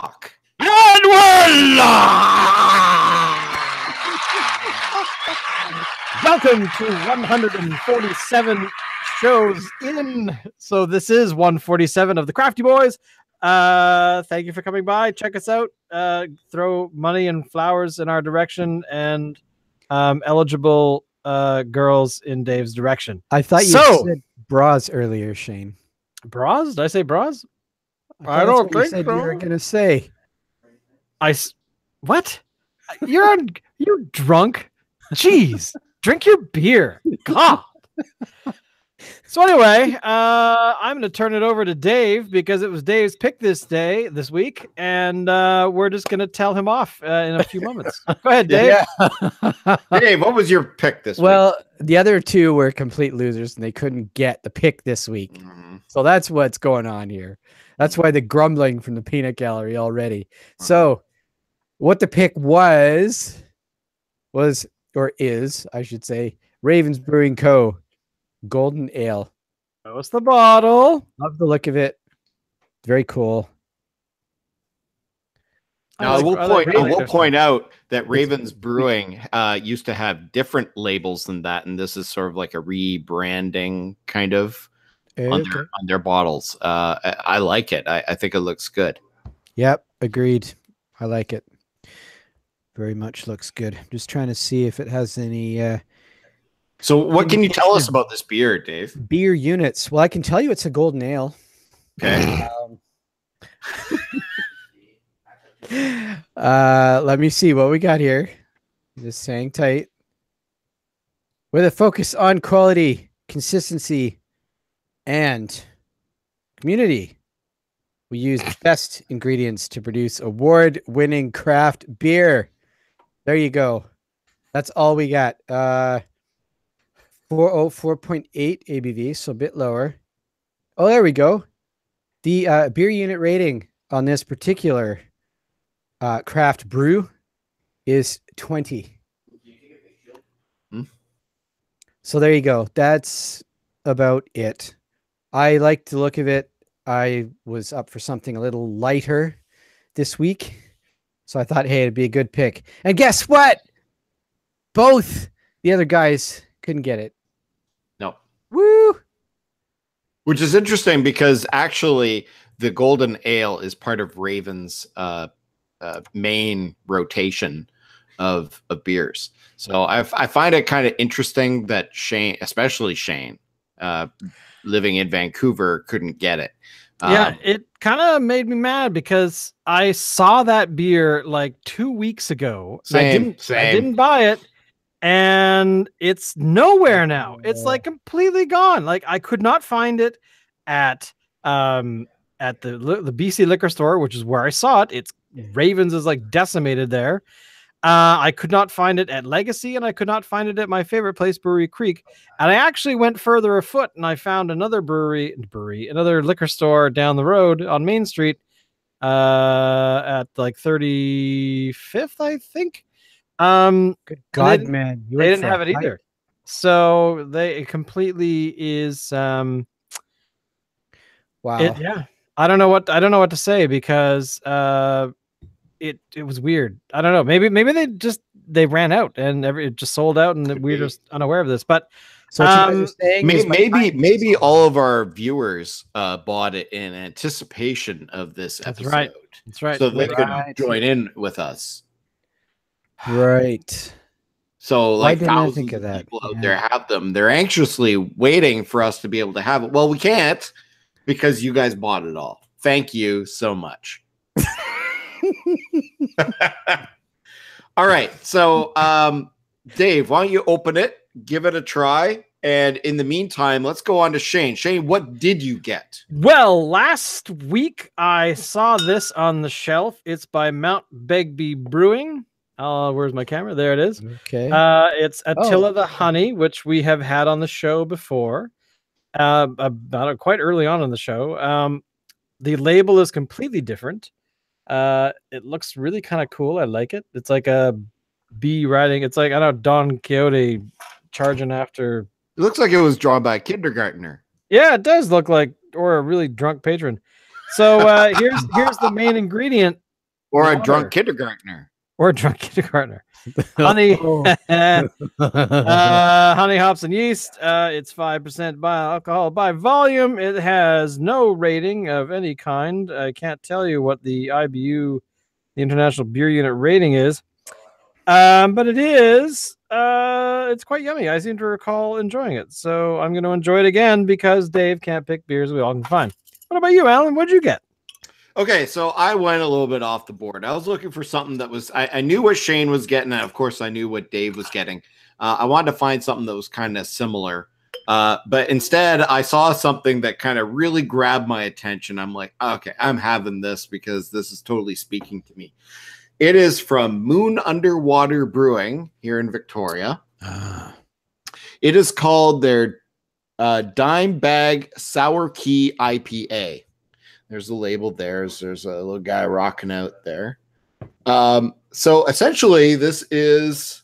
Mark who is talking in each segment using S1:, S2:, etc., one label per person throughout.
S1: And we're live! Welcome to 147 shows in. So this is 147 of the Crafty Boys. Thank you for coming by. Check us out. Throw money and flowers in our direction and eligible girls in Dave's direction.
S2: I thought you said bras earlier, Shane.
S1: Bras? Did I say bras?
S2: I don't think so. You were going to say.
S1: What? You're drunk? Jeez, drink your beer. God. So anyway, I'm going to turn it over to Dave because it was Dave's pick this week, and we're just going to tell him off in a few moments. Go ahead, Dave.
S3: Yeah. Dave, what was your pick this week?
S2: Well, the other two were complete losers, and they couldn't get the pick this week. Mm-hmm. So that's what's going on here. That's why the grumbling from the peanut gallery already. So what the pick was, or is, I should say, Raven Brewing Co. Golden Ale.
S1: What's the bottle?
S2: Love the look of it. Very cool.
S3: Now, I will point out that Raven's Brewing used to have different labels than that, and this is sort of like a rebranding kind of on their bottles. I like it. I think it looks good.
S2: Yep, agreed. I like it. Very much looks good. I'm just trying to see if it has any...
S3: So what can you tell us about this beer, Dave?
S2: Beer units. Well, I can tell you it's a golden ale.
S3: Okay.
S2: Let me see what we got here. Just hang tight. With a focus on quality, consistency, and community. We use best ingredients to produce award-winning craft beer. There you go. That's all we got. 4.8 ABV, so a bit lower. Oh, there we go. The beer unit rating on this particular craft brew is 20. So there you go. That's about it. I like the look of it. I was up for something a little lighter this week, so I thought, hey, it'd be a good pick. And guess what? Both the other guys couldn't get it.
S3: No.
S2: Woo!
S3: Which is interesting because actually the Golden Ale is part of Raven's main rotation of beers. So I find it kind of interesting that Shane, especially Shane, living in Vancouver, couldn't get it.
S1: Yeah, it kind of made me mad because I saw that beer like 2 weeks ago.
S3: Same.
S1: I didn't buy it, and it's nowhere now. It's like completely gone. Like I could not find it at the BC liquor store, which is where I saw it. It's Ravens is like decimated there. I could not find it at Legacy, and I could not find it at my favorite place, Brewery Creek. And I actually went further afoot, and I found another another liquor store down the road on Main Street, at like 35th, I think.
S2: Good God, man,
S1: they didn't have it either. So it completely is.
S2: Wow.
S1: Yeah, I don't know what to say because it was weird. I don't know. Maybe they ran out and it just sold out, and we're just unaware of this. But
S2: so what you guys are saying
S3: maybe all of our viewers bought it in anticipation of this episode.
S1: That's right.
S3: So they could join in with us.
S2: Right.
S3: So like
S2: thousands of
S3: people out there have them. They're anxiously waiting for us to be able to have it. Well, we can't because you guys bought it all. Thank you so much. All right. So, Dave, why don't you open it, give it a try, and in the meantime, let's go on to Shane. Shane, what did you get?
S1: Well, last week I saw this on the shelf. It's by Mount Begbie Brewing. Where's my camera? There it is.
S2: Okay.
S1: It's Attila the Honey, which we have had on the show before, quite early on in the show. The label is completely different. It looks really kind of cool. I like it. It's like a bee riding. It's like, I don't know, Don Quixote charging after.
S3: It looks like it was drawn by a kindergartner.
S1: Yeah, it does look like, or a really drunk patron. So here's the main ingredient.
S3: Or a drunk kindergartner.
S1: Or a drunk kindergartner. Honey, honey hops and yeast. It's 5% by alcohol by volume. It has no rating of any kind. I can't tell you what the IBU, the International Beer Unit rating is, but it is. It's quite yummy. I seem to recall enjoying it, so I'm going to enjoy it again because Dave can't pick beers we all can find. What about you, Alan? What'd you get?
S3: Okay, so I went a little bit off the board. I was looking for something that was, I knew what Shane was getting, and of course I knew what Dave was getting. I wanted to find something that was kind of similar. But instead, I saw something that kind of really grabbed my attention. I'm like, okay, I'm having this because this is totally speaking to me. It is from Moon Underwater Brewing here in Victoria. It is called their Dime Bag Sour Key IPA. There's a label there. There's a little guy rocking out there. So essentially, this is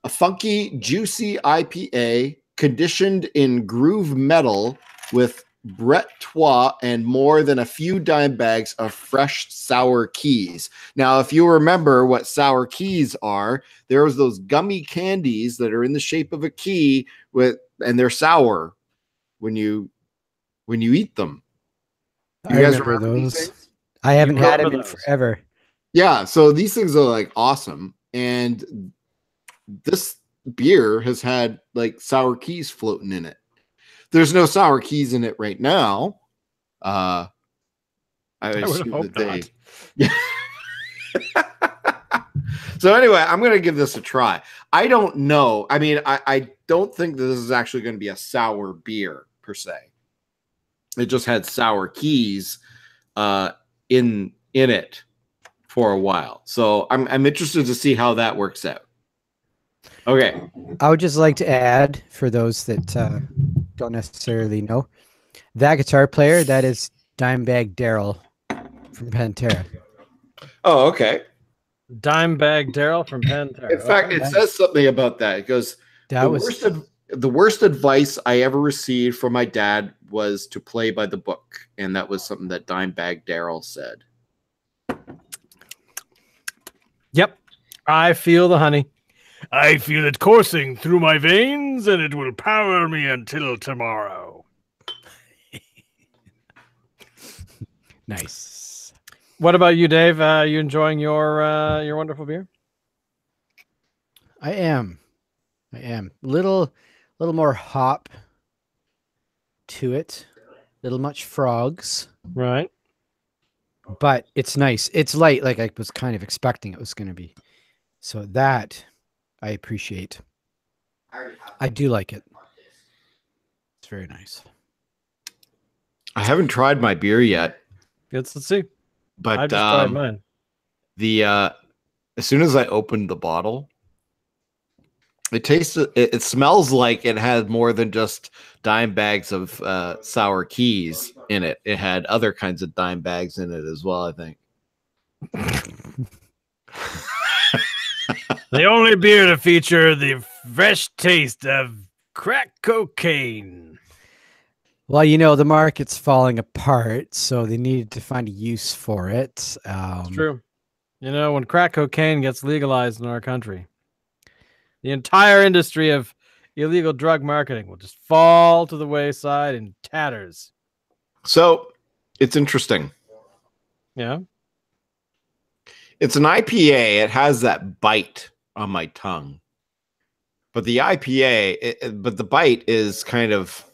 S3: a funky, juicy IPA conditioned in groove metal with Brett Trois and more than a few dime bags of fresh sour keys. Now, if you remember what sour keys are, there's those gummy candies that are in the shape of a key and they're sour when you eat them.
S2: You guys remember those? I haven't had them in forever.
S3: Yeah, so these things are like awesome. And this beer has had like sour keys floating in it. There's no sour keys in it right now. I would hope that they... So anyway, I'm going to give this a try. I don't know. I mean, I don't think that this is actually going to be a sour beer per se. It just had sour keys in it for a while. So I'm interested to see how that works out. Okay.
S2: I would just like to add, for those that don't necessarily know, that guitar player, that is Dimebag Daryl from Pantera.
S3: Oh, okay.
S1: Dimebag Daryl from Pantera.
S3: In fact, it says something about that. It goes, the worst advice I ever received from my dad was to play by the book. And that was something that Dimebag Daryl said.
S1: Yep. I feel the honey. I feel it coursing through my veins, and it will power me until tomorrow.
S2: Nice.
S1: What about you, Dave? You enjoying your wonderful beer?
S2: I am. Little more hop to it. Little much frogs.
S1: Right.
S2: But it's nice. It's light, like I was kind of expecting it was going to be. So that I appreciate. I do like it. It's very nice.
S3: I haven't tried my beer yet.
S1: Let's see.
S3: But
S1: I just tried mine.
S3: As soon as I opened the bottle, it smells like it had more than just dime bags of sour keys in it. It had other kinds of dime bags in it as well, I think.
S1: The only beer to feature the fresh taste of crack cocaine.
S2: Well, you know, the market's falling apart, so they needed to find a use for it.
S1: It's true. You know, when crack cocaine gets legalized in our country, the entire industry of illegal drug marketing will just fall to the wayside in tatters.
S3: So it's interesting.
S1: Yeah.
S3: It's an IPA. It has that bite on my tongue. But the IPA, but the bite is kind of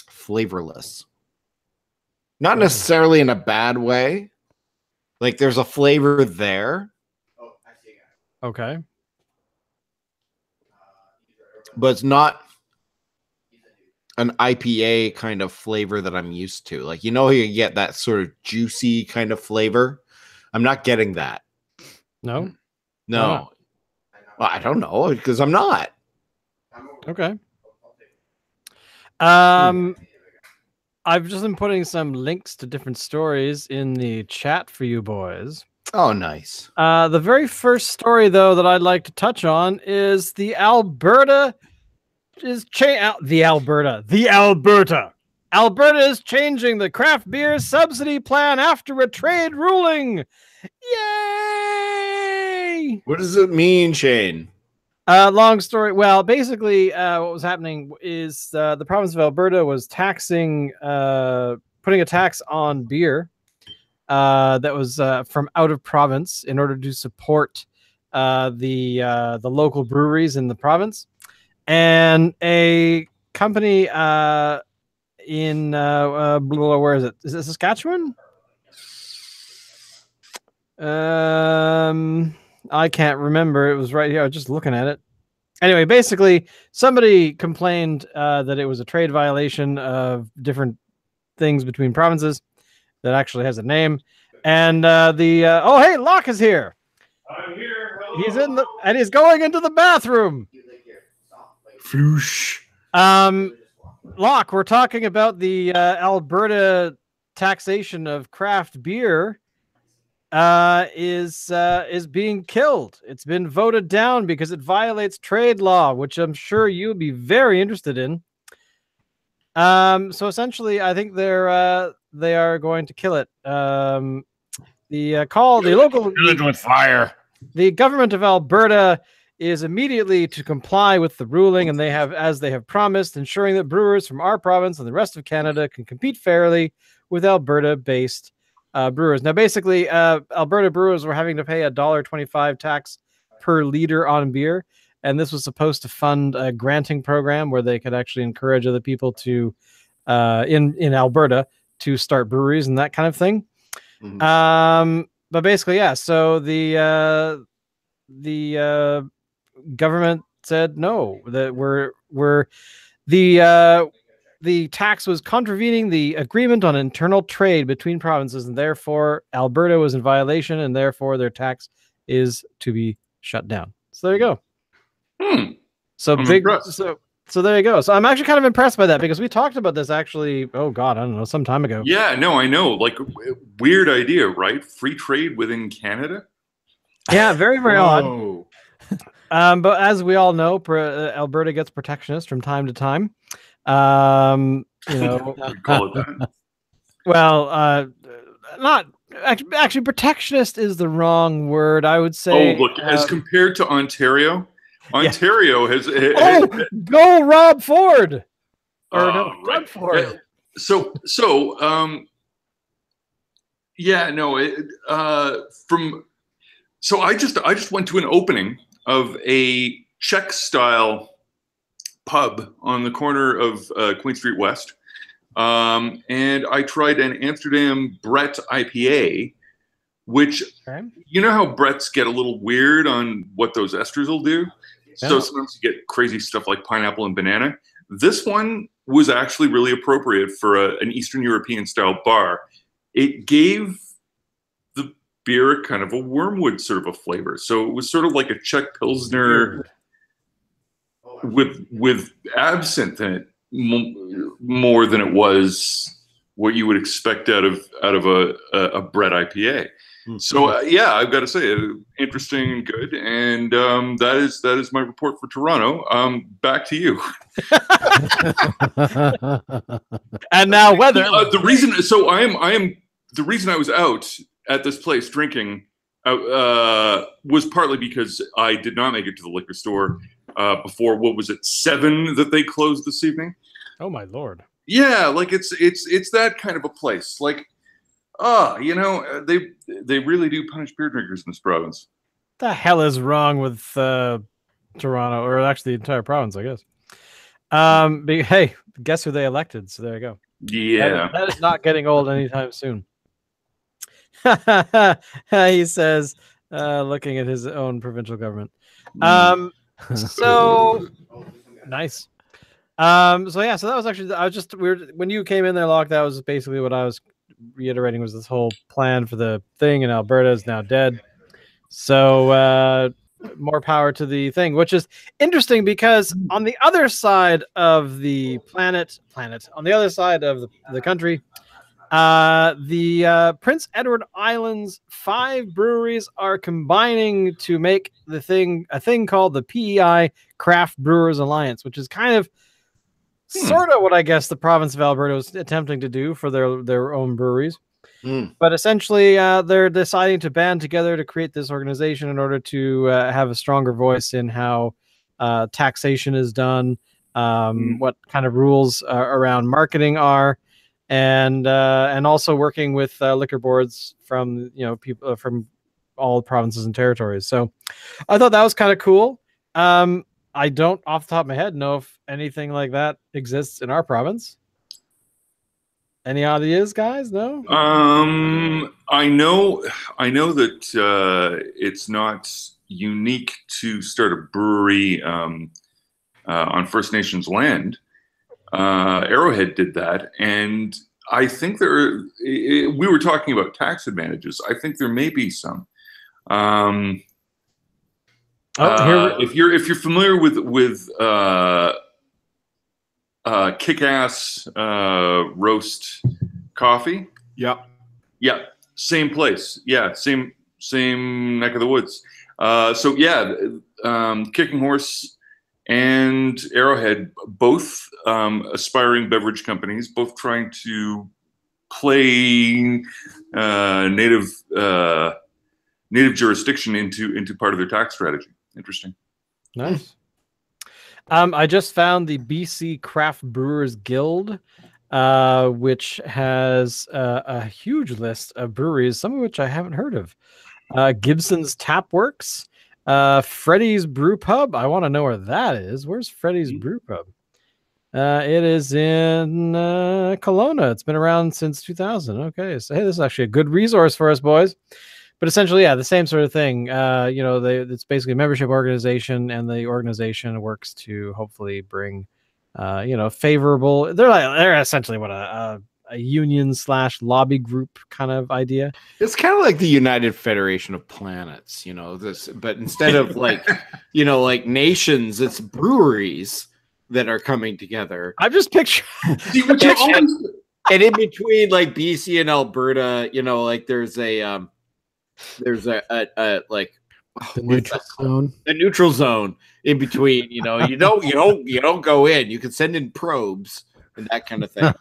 S3: flavorless. Not necessarily in a bad way. Like there's a flavor there.
S1: Okay.
S3: But it's not an IPA kind of flavor that I'm used to. Like, you know, you get that sort of juicy kind of flavor. I'm not getting that.
S1: No?
S3: No. Well, I don't know, because I'm not.
S1: Okay. I've just been putting some links to different stories in the chat for you boys.
S3: Oh, nice.
S1: The very first story, though, that I'd like to touch on is the Alberta Alberta is changing the craft beer subsidy plan after a trade ruling. Yay!
S3: What does it mean, Shane?
S1: Long story. Well, basically, what was happening is the province of Alberta was taxing, putting a tax on beer that was from out of province in order to support the local breweries in the province, and a company in where is it? Is it Saskatchewan? I can't remember. It was right here. I was just looking at it. Anyway, basically, somebody complained that it was a trade violation of different things between provinces that actually has a name. And oh, hey, Locke is here.
S4: I'm here. Hello.
S1: He's in the and he's going into the bathroom.
S3: Floosh.
S1: Locke, we're talking about the Alberta taxation of craft beer. Is being killed. It's been voted down because it violates trade law, which I'm sure you'll be very interested in. So essentially, I think they are going to kill it. The
S4: with fire.
S1: The government of Alberta is immediately to comply with the ruling, and they have promised, ensuring that brewers from our province and the rest of Canada can compete fairly with Alberta-based brewers. Now, basically, Alberta brewers were having to pay $1.25 tax per liter on beer, and this was supposed to fund a granting program where they could actually encourage other people to, in Alberta, to start breweries and that kind of thing. Mm-hmm. But basically, yeah. So the government said no, that the tax was contravening the agreement on internal trade between provinces, and therefore Alberta was in violation, and therefore their tax is to be shut down. So there you go. So so there you go. So I'm actually kind of impressed by that because we talked about this actually, oh God, I don't know, some time ago.
S4: Yeah, no, I know. Like, weird idea, right? Free trade within Canada?
S1: Yeah, very, very odd. But as we all know, Alberta gets protectionist from time to time. You know,
S4: we call it that.
S1: Well, not actually, protectionist is the wrong word. I would say.
S4: Oh, look, as compared to Ontario, Ontario has
S1: go Rob Ford. Or
S4: no, right.
S1: Ford.
S4: So, yeah, no. So I just went to an opening of a Czech style pub on the corner of Queen Street West, and I tried an Amsterdam Brett IPA, which you know how Bretts get a little weird on what those esters will do. Yeah. So sometimes you get crazy stuff like pineapple and banana. This one was actually really appropriate for an Eastern European style bar. It gave the beer kind of a wormwood sort of a flavor. So it was sort of like a Czech Pilsner with absinthe in it more than it was what you would expect out of a Brett IPA. Mm-hmm. So yeah, I've got to say, interesting and good, and that is my report for Toronto. Back to you.
S1: And now weather.
S4: The reason I was out at this place drinking was partly because I did not make it to the liquor store before, what was it, 7 that they closed this evening?
S1: Oh my Lord. Yeah,
S4: like it's that kind of a place. Like, you know, they really do punish beer drinkers in this province.
S1: What the hell is wrong with Toronto, or actually the entire province, I guess? Hey, guess who they elected? So there you go.
S4: Yeah,
S1: that is not getting old anytime soon. He says, looking at his own provincial government. So nice. So yeah, so that was actually, I was just weird when you came in there, Locke. That was basically what I was reiterating, was this whole plan for the thing, and Alberta is now dead. So more power to the thing, which is interesting because on the other side of the planet, on the other side of the country, the Prince Edward Islands 5 breweries are combining to make a thing called the PEI Craft Brewers Alliance, which is kind of sort of what I guess the province of Alberta was attempting to do for their own breweries. But essentially, they're deciding to band together to create this organization in order to have a stronger voice in how taxation is done, what kind of rules around marketing are, and also working with liquor boards from people from all provinces and territories. So I thought that was kind of cool. I don't, off the top of my head, know if anything like that exists in our province. Any ideas, guys? No.
S4: I know that it's not unique to start a brewery on First Nations land. Arrowhead did that, and I think we were talking about tax advantages. I think there may be some. If you're familiar with Kick-Ass Roast Coffee.
S3: Yeah.
S4: Same place. Yeah. Same neck of the woods. Kicking Horse and Arrowhead, both aspiring beverage companies, both trying to play native jurisdiction into part of their tax strategy. Interesting.
S1: Nice. I just found the BC Craft Brewers Guild, which has a huge list of breweries, some of which I haven't heard of. Gibson's Tap Works, Freddy's Brew Pub. I want to know where that is. Where's Freddy's Brew Pub? It is in Kelowna. It's been around since 2000. Okay, so hey, this is actually a good resource for us, boys. But essentially, yeah, the same sort of thing. It's basically a membership organization, and the organization works to hopefully bring, favorable. They're essentially what a union / lobby group kind of idea.
S3: It's kind of like the United Federation of Planets, but instead of like nations, it's breweries that are coming together.
S1: I'm just picturing.
S3: And in between, like BC and Alberta, there's a
S2: neutral zone.
S3: The neutral zone in between. You don't go in. You can send in probes and that kind of thing.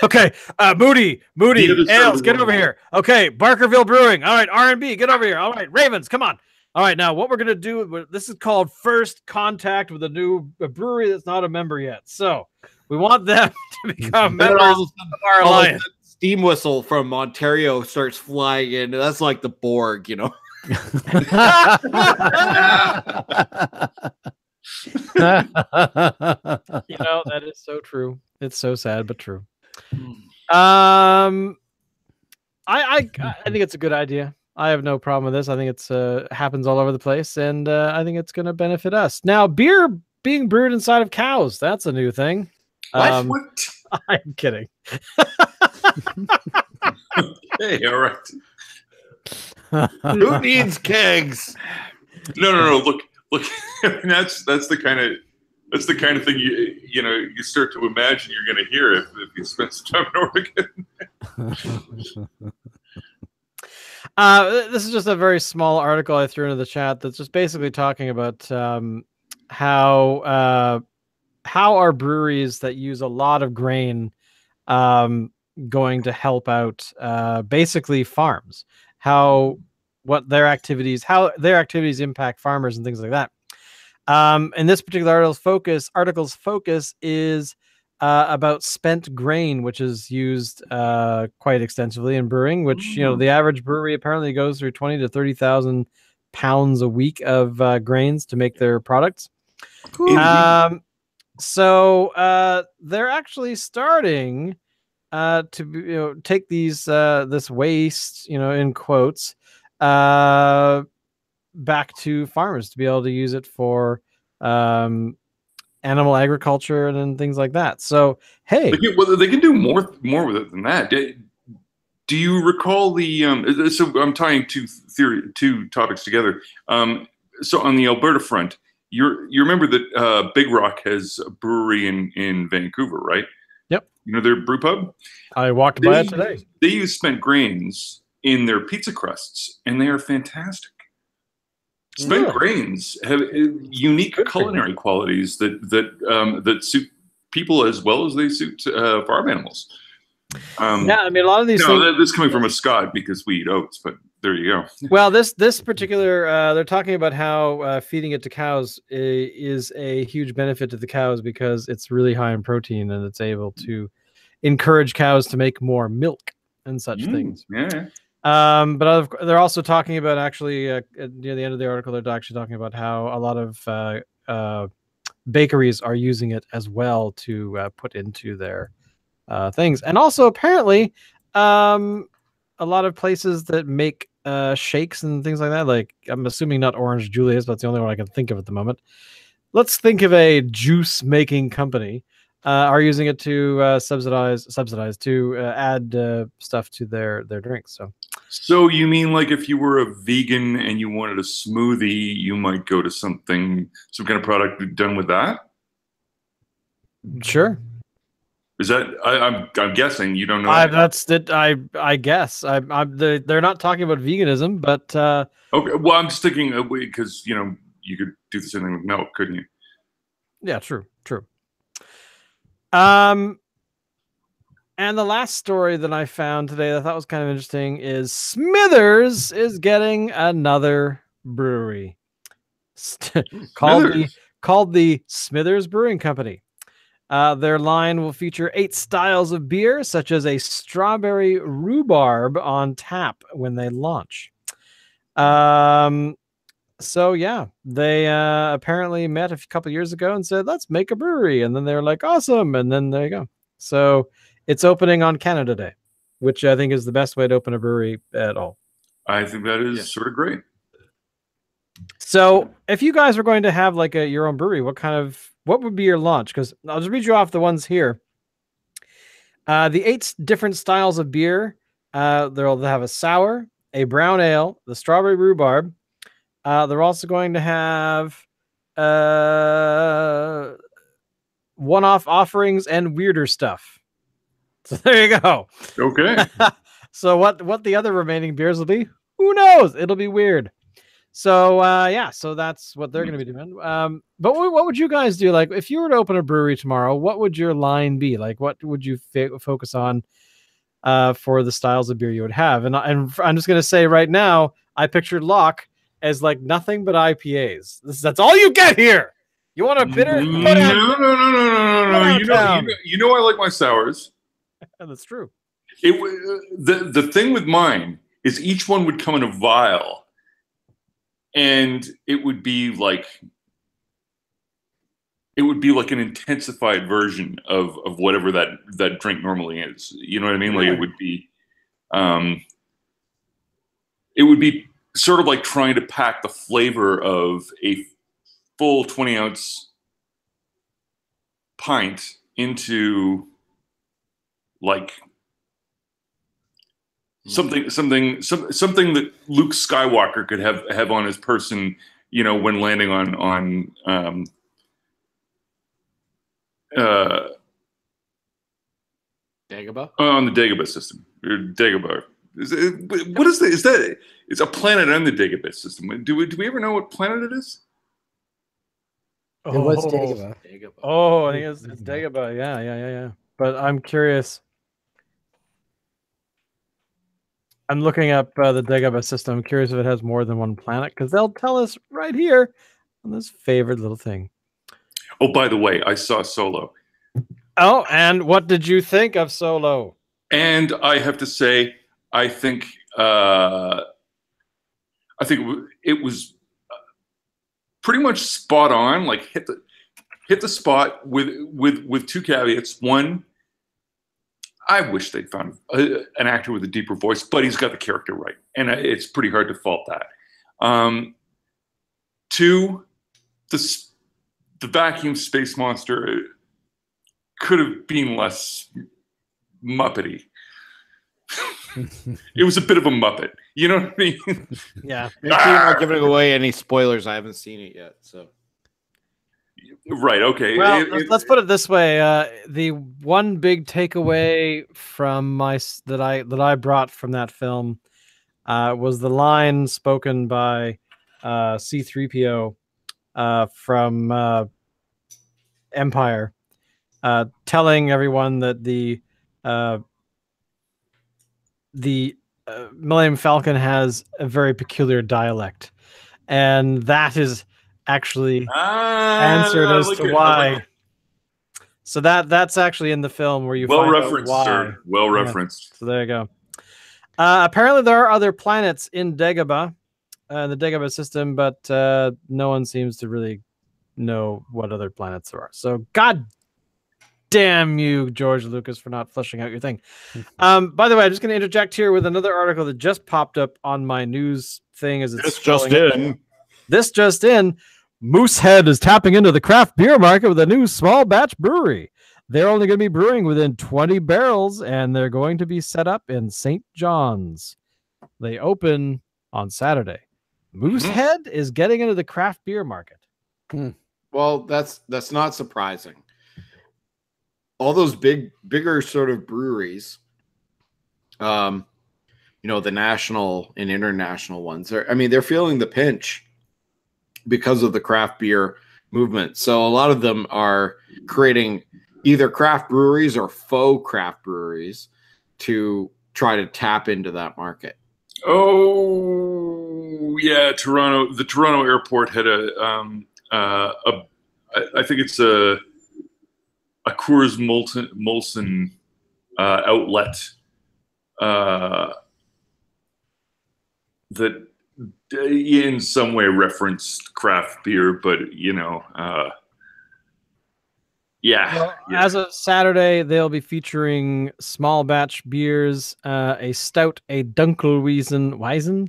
S1: Okay, Moody, Ales, get over here. Okay, Barkerville Brewing. All right, R&B, get over here. All right, Ravens, come on. All right, now what we're gonna do? This is called first contact with a brewery that's not a member yet. So we want them to become members of our alliance.
S3: Steam whistle from Ontario starts flying in. That's like the Borg,
S1: That is so true. It's so sad, but true. I think it's a good idea. I have no problem with this. I think it's happens all over the place, and I think it's going to benefit us. Now, beer being brewed inside of cows, that's a new thing.
S4: What?
S1: I'm kidding.
S4: Hey, all right.
S3: Who needs kegs?
S4: No. Look. I mean, that's the kind of thing you start to imagine you're going to hear if you spend some time in Oregon.
S1: This is just a very small article I threw into the chat that's just basically talking about how are breweries that use a lot of grain going to help out basically farms, how their activities impact farmers and things like that. And this particular article's focus is about spent grain, which is used quite extensively in brewing, which the average brewery apparently goes through 20 to 30,000 pounds a week of grains to make their products. So they're actually starting to take these this waste, in quotes, back to farmers to be able to use it for animal agriculture and things like that. So hey,
S4: they can do more with it than that. Do you recall the? So I'm tying two topics together. So on the Alberta front, you remember that Big Rock has a brewery in Vancouver, right?
S1: Yep.
S4: Their brew pub?
S1: I walked by it today.
S4: They use spent grains in their pizza crusts, and they are fantastic. Spent grains have unique culinary qualities that suit people as well as they suit farm animals.
S1: Yeah, I mean, a lot of these
S4: No,
S1: things.
S4: this is coming from a Scot because we eat oats, but there you go.
S1: Well, this particular, they're talking about how feeding it to cows is a huge benefit to the cows because it's really high in protein and it's able to encourage cows to make more milk and such things.
S4: Yeah.
S1: But they're also talking about actually near the end of the article, they're actually talking about how a lot of bakeries are using it as well to put into their things, and also apparently a lot of places that make shakes and things like that. Like I'm assuming not Orange Julius, but that's the only one I can think of at the moment. Let's think of a juice making company are using it to subsidize to add stuff to their drinks.
S4: So you mean like if you were a vegan and you wanted a smoothie, you might go to some kind of product done with that?
S1: Sure.
S4: Is that I'm guessing you don't know?
S1: That's that. I guess they're not talking about veganism, but
S4: okay. Well, I'm just thinking because you could do the same thing with milk, couldn't you?
S1: Yeah, true. And the last story that I found today that I thought was kind of interesting is Smithers is getting another brewery called the Smithers Brewing Company. Their line will feature 8 styles of beer, such as a strawberry rhubarb on tap when they launch. So yeah, they apparently met a couple years ago and said, let's make a brewery. And then they were like, awesome. And then there you go. So it's opening on Canada Day, which I think is the best way to open a brewery at all.
S4: I think that is sort of great.
S1: So if you guys were going to have like your own brewery, what would be your launch? Because I'll just read you off the ones here. The 8 different styles of beer. They'll have a sour, a brown ale, the strawberry rhubarb. They're also going to have one-off offerings and weirder stuff. So there you go.
S4: Okay.
S1: So what the other remaining beers will be? Who knows? It'll be weird. So so that's what they're going to be doing. But what would you guys do? Like if you were to open a brewery tomorrow, what would your line be? Like what would you focus on for the styles of beer you would have? And I'm just going to say right now, I pictured Locke as like nothing but IPAs. That's all you get here. You want a bitter?
S4: No. You know I like my sours.
S1: That's true.
S4: The thing with mine is each one would come in a vial, and it would be like an intensified version of whatever that drink normally is. You know what I mean? Like it would be sort of like trying to pack the flavor of a full 20-ounce pint into like something that Luke Skywalker could have on his person, when landing on
S3: Dagobah?
S4: On the Dagobah system. Or Dagobah. What is that? Is that? It's a planet on the Dagobah system. Do we ever know what planet it is?
S2: It was Dagobah.
S1: Oh, I think it's Dagobah. Yeah. But I'm curious. I'm looking up the Dagobah system. I'm curious if it has more than one planet because they'll tell us right here on this favorite little thing.
S4: Oh, by the way, I saw Solo.
S1: Oh, and what did you think of Solo?
S4: And I have to say, I think it was pretty much spot on. Like hit the spot with 2 caveats. One, I wish they'd found an actor with a deeper voice, but he's got the character right, and it's pretty hard to fault that. 2, the vacuum space monster could have been less Muppety. It was a bit of a Muppet. You know what I mean?
S1: Yeah.
S3: Make sure you're not giving away any spoilers. I haven't seen it yet, so.
S4: Right. Okay.
S1: Well, let's put it this way: the one big takeaway from that I brought from that film was the line spoken by C-3PO from Empire, telling everyone that the Millennium Falcon has a very peculiar dialect, and that is actually answered as
S4: like
S1: to
S4: it.
S1: why. So that's actually in the film where you
S4: Well
S1: find out
S4: referenced,
S1: why.
S4: sir. Well
S1: Yeah.
S4: referenced.
S1: So there you go. Apparently, there are other planets in Dagobah, the Dagobah system, but no one seems to really know what other planets there are. So, God damn you, George Lucas, for not fleshing out your thing. By the way, I'm just going to interject here with another article that just popped up on my news thing as it's
S3: This just
S1: scrolling up.
S3: in.
S1: This just in. Moosehead is tapping into the craft beer market with a new small batch brewery. They're only going to be brewing within 20 barrels, and they're going to be set up in St. John's. They open on Saturday. Moosehead is getting into the craft beer market.
S3: Well, that's not surprising. All those bigger sort of breweries, the national and international ones, they're feeling the pinch because of the craft beer movement. So a lot of them are creating either craft breweries or faux craft breweries to try to tap into that market.
S4: Oh yeah, Toronto. The Toronto airport had I think it's a Coors Molson outlet that in some way referenced craft beer, but
S1: Well, as of Saturday, they'll be featuring small batch beers, a stout, a Dunkelweizen,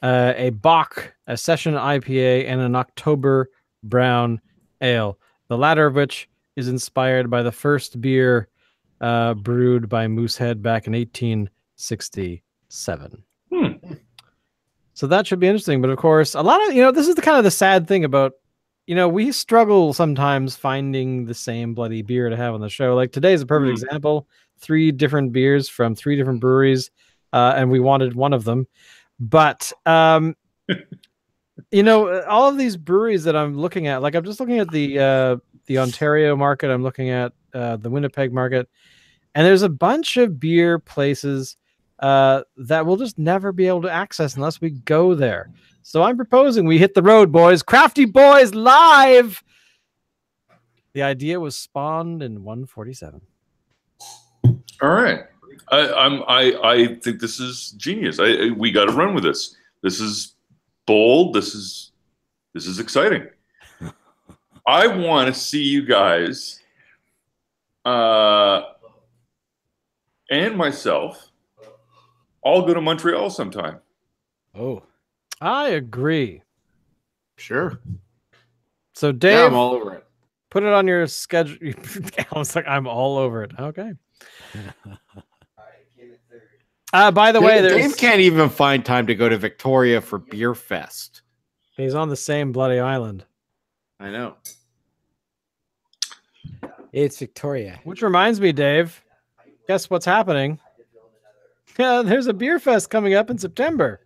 S1: a Bock, a session IPA, and an October brown ale. The latter of which is inspired by the first beer brewed by Moosehead back in 1867. So that should be interesting. But of course, a lot of this is the kind of the sad thing about. We struggle sometimes finding the same bloody beer to have on the show. Like today's a perfect example. 3 different beers from 3 different breweries, and we wanted one of them. But, all of these breweries that I'm looking at, like I'm just looking at the Ontario market. I'm looking at the Winnipeg market. And there's a bunch of beer places that we'll just never be able to access unless we go there. So I'm proposing we hit the road, boys. Crafty Boys live. The idea was spawned in 147.
S4: All right. I think this is genius. We got to run with this. This is bold. This is exciting. I want to see you guys and myself all go to Montreal sometime.
S2: Oh.
S1: I agree.
S3: Sure.
S1: So Dave,
S3: yeah, I'm all over it.
S1: Put it on your schedule. I was like, I'm all over it. Okay. By the way,
S3: Dave can't even find time to go to Victoria for Beer Fest.
S1: He's on the same bloody island.
S3: I know.
S2: It's Victoria.
S1: Which reminds me, Dave, guess what's happening? Yeah, there's a Beer Fest coming up in September.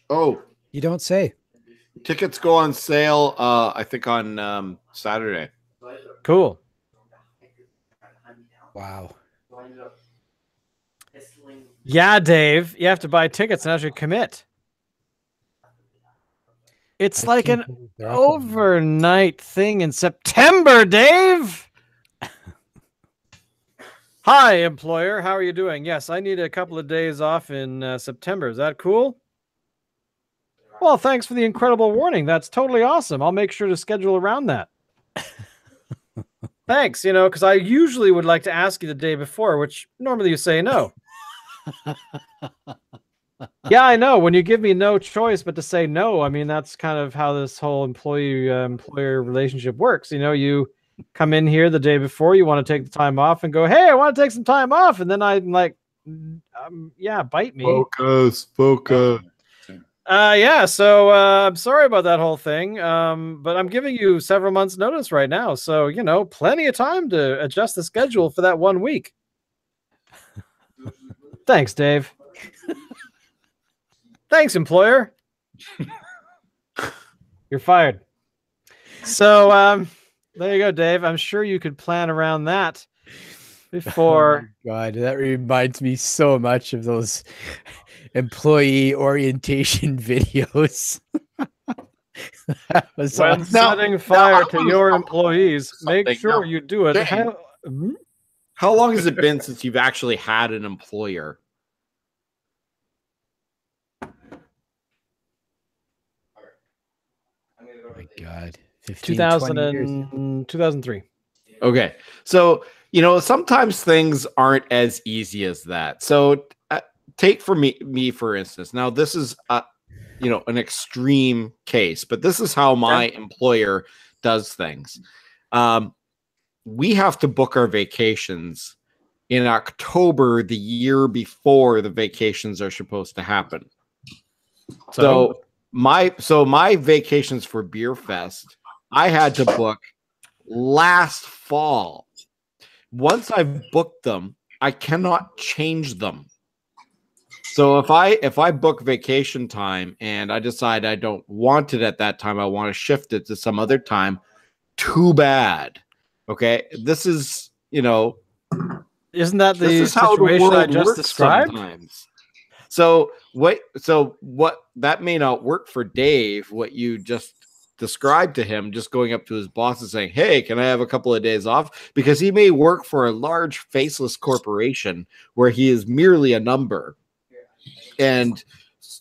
S3: Oh,
S2: you don't say.
S3: Tickets go on sale, I think on Saturday.
S1: Cool.
S2: Wow.
S1: Yeah, Dave, you have to buy tickets and actually commit. It's like an overnight thing in September, Dave. Hi, employer. How are you doing? Yes, I need a couple of days off in September. Is that cool? Well, thanks for the incredible warning. That's totally awesome. I'll make sure to schedule around that. Thanks, because I usually would like to ask you the day before, which normally you say no. Yeah, I know. When you give me no choice but to say no, I mean, that's kind of how this whole employee-employer relationship works. You come in here the day before, you want to take the time off and go, hey, I want to take some time off. And then I'm like, yeah, bite me.
S3: Focus.
S1: Yeah, so I'm sorry about that whole thing, but I'm giving you several months' notice right now, so plenty of time to adjust the schedule for that 1 week. Thanks, Dave. Thanks, employer. You're fired. So there you go, Dave. I'm sure you could plan around that before.
S2: Oh God, that reminds me so much of those employee orientation videos. That was
S1: When
S2: awesome.
S1: setting fire to
S3: I'm
S1: your
S3: gonna
S1: employees, make
S3: something.
S1: sure
S3: Now,
S1: you do it.
S3: Jane, how long has it been since you've actually had an employer?
S2: Oh my God, 15, 20 years.
S1: 2003.
S3: Okay. So, sometimes things aren't as easy as that. So, take for me for instance. Now, this is an extreme case, but this is how my employer does things. We have to book our vacations in October, the year before the vacations are supposed to happen. So my vacations for Beer Fest, I had to book last fall. Once I've booked them, I cannot change them. So if I book vacation time and I decide I don't want it at that time, I want to shift it to some other time, too bad. Okay, this is
S1: Isn't that the
S3: this is how the
S1: situation I
S3: world
S1: just
S3: works
S1: described?
S3: sometimes. So what that may not work for Dave, what you just described to him, just going up to his boss and saying, "Hey, can I have a couple of days off?" Because he may work for a large faceless corporation where he is merely a number, and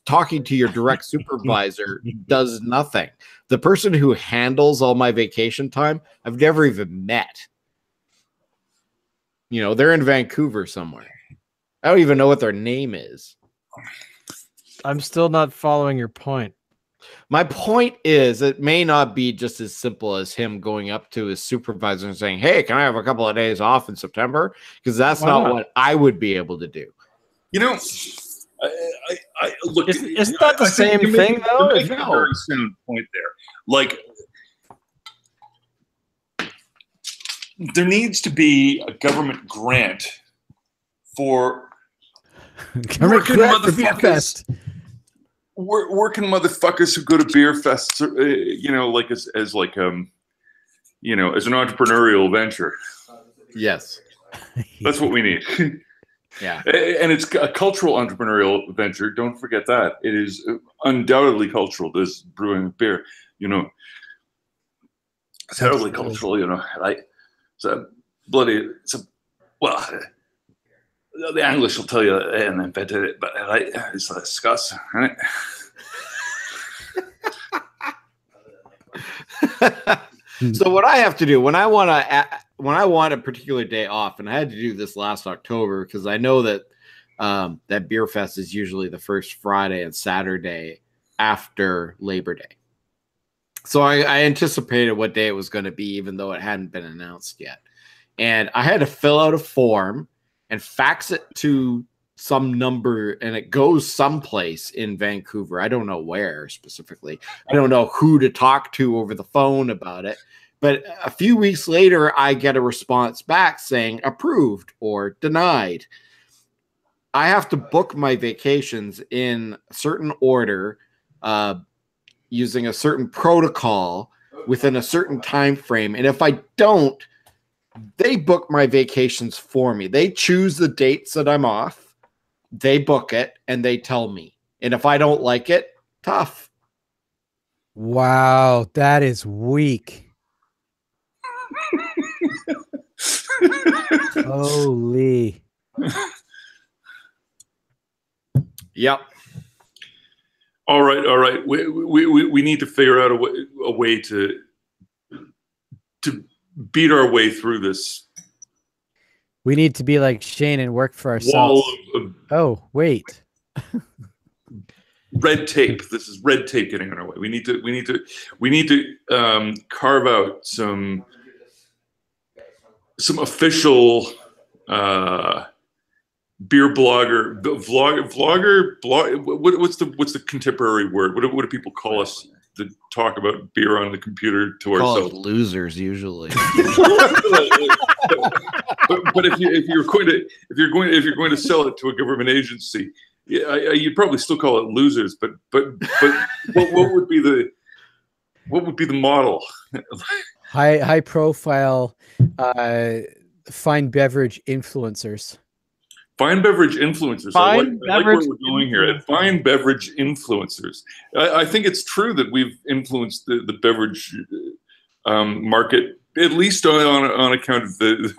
S3: talking to your direct supervisor does nothing. The person who handles all my vacation time, I've never even met. They're in Vancouver somewhere. I don't even know what their name is.
S1: I'm still not following your point.
S3: My point is, it may not be just as simple as him going up to his supervisor and saying, "Hey, can I have a couple of days off in September?" Because that's not what I would be able to do.
S4: I look.
S1: Isn't that the same thing, though?
S4: You're making a very sound point there. Like, there needs to be a government grant for
S2: Working
S4: motherfuckers who go to beer fests, like as an entrepreneurial venture.
S3: Yes,
S4: that's what we need.
S3: Yeah,
S4: and it's a cultural entrepreneurial venture. Don't forget that it is undoubtedly cultural. This brewing beer, terribly cultural. The English will tell you and invented it, but it's Scots, right?
S3: So what I have to do when I want a particular day off, and I had to do this last October because I know that that Beer Fest is usually the first Friday and Saturday after Labor Day. So I anticipated what day it was going to be, even though it hadn't been announced yet. And I had to fill out a form and fax it to some number, and it goes someplace in Vancouver. I don't know where specifically. I don't know who to talk to over the phone about it. But a few weeks later, I get a response back saying approved or denied. I have to book my vacations in a certain order, using a certain protocol within a certain time frame. And if I don't, they book my vacations for me. They choose the dates that I'm off. They book it and they tell me. And if I don't like it, tough.
S2: Wow, that is weak. Holy.
S3: Yep.
S4: All right. We need to figure out a way to beat our way through this.
S2: We need to be like Shane and work for ourselves. Oh, wait.
S4: Red tape. This is red tape getting in our way. We need to carve out some official beer blogger. What's the contemporary word? What do people call us to talk about beer on the computer to
S3: Call
S4: ourselves?
S3: us losers usually.
S4: but if you're going to sell it to a government agency, you'd probably still call it losers. But what would be the model?
S2: high profile fine beverage influencers.
S4: Fine beverage influencers.
S1: Fine
S4: I like where
S1: beverage
S4: we're going here. Fine beverage influencers. I think it's true that we've influenced the beverage market, at least on account of the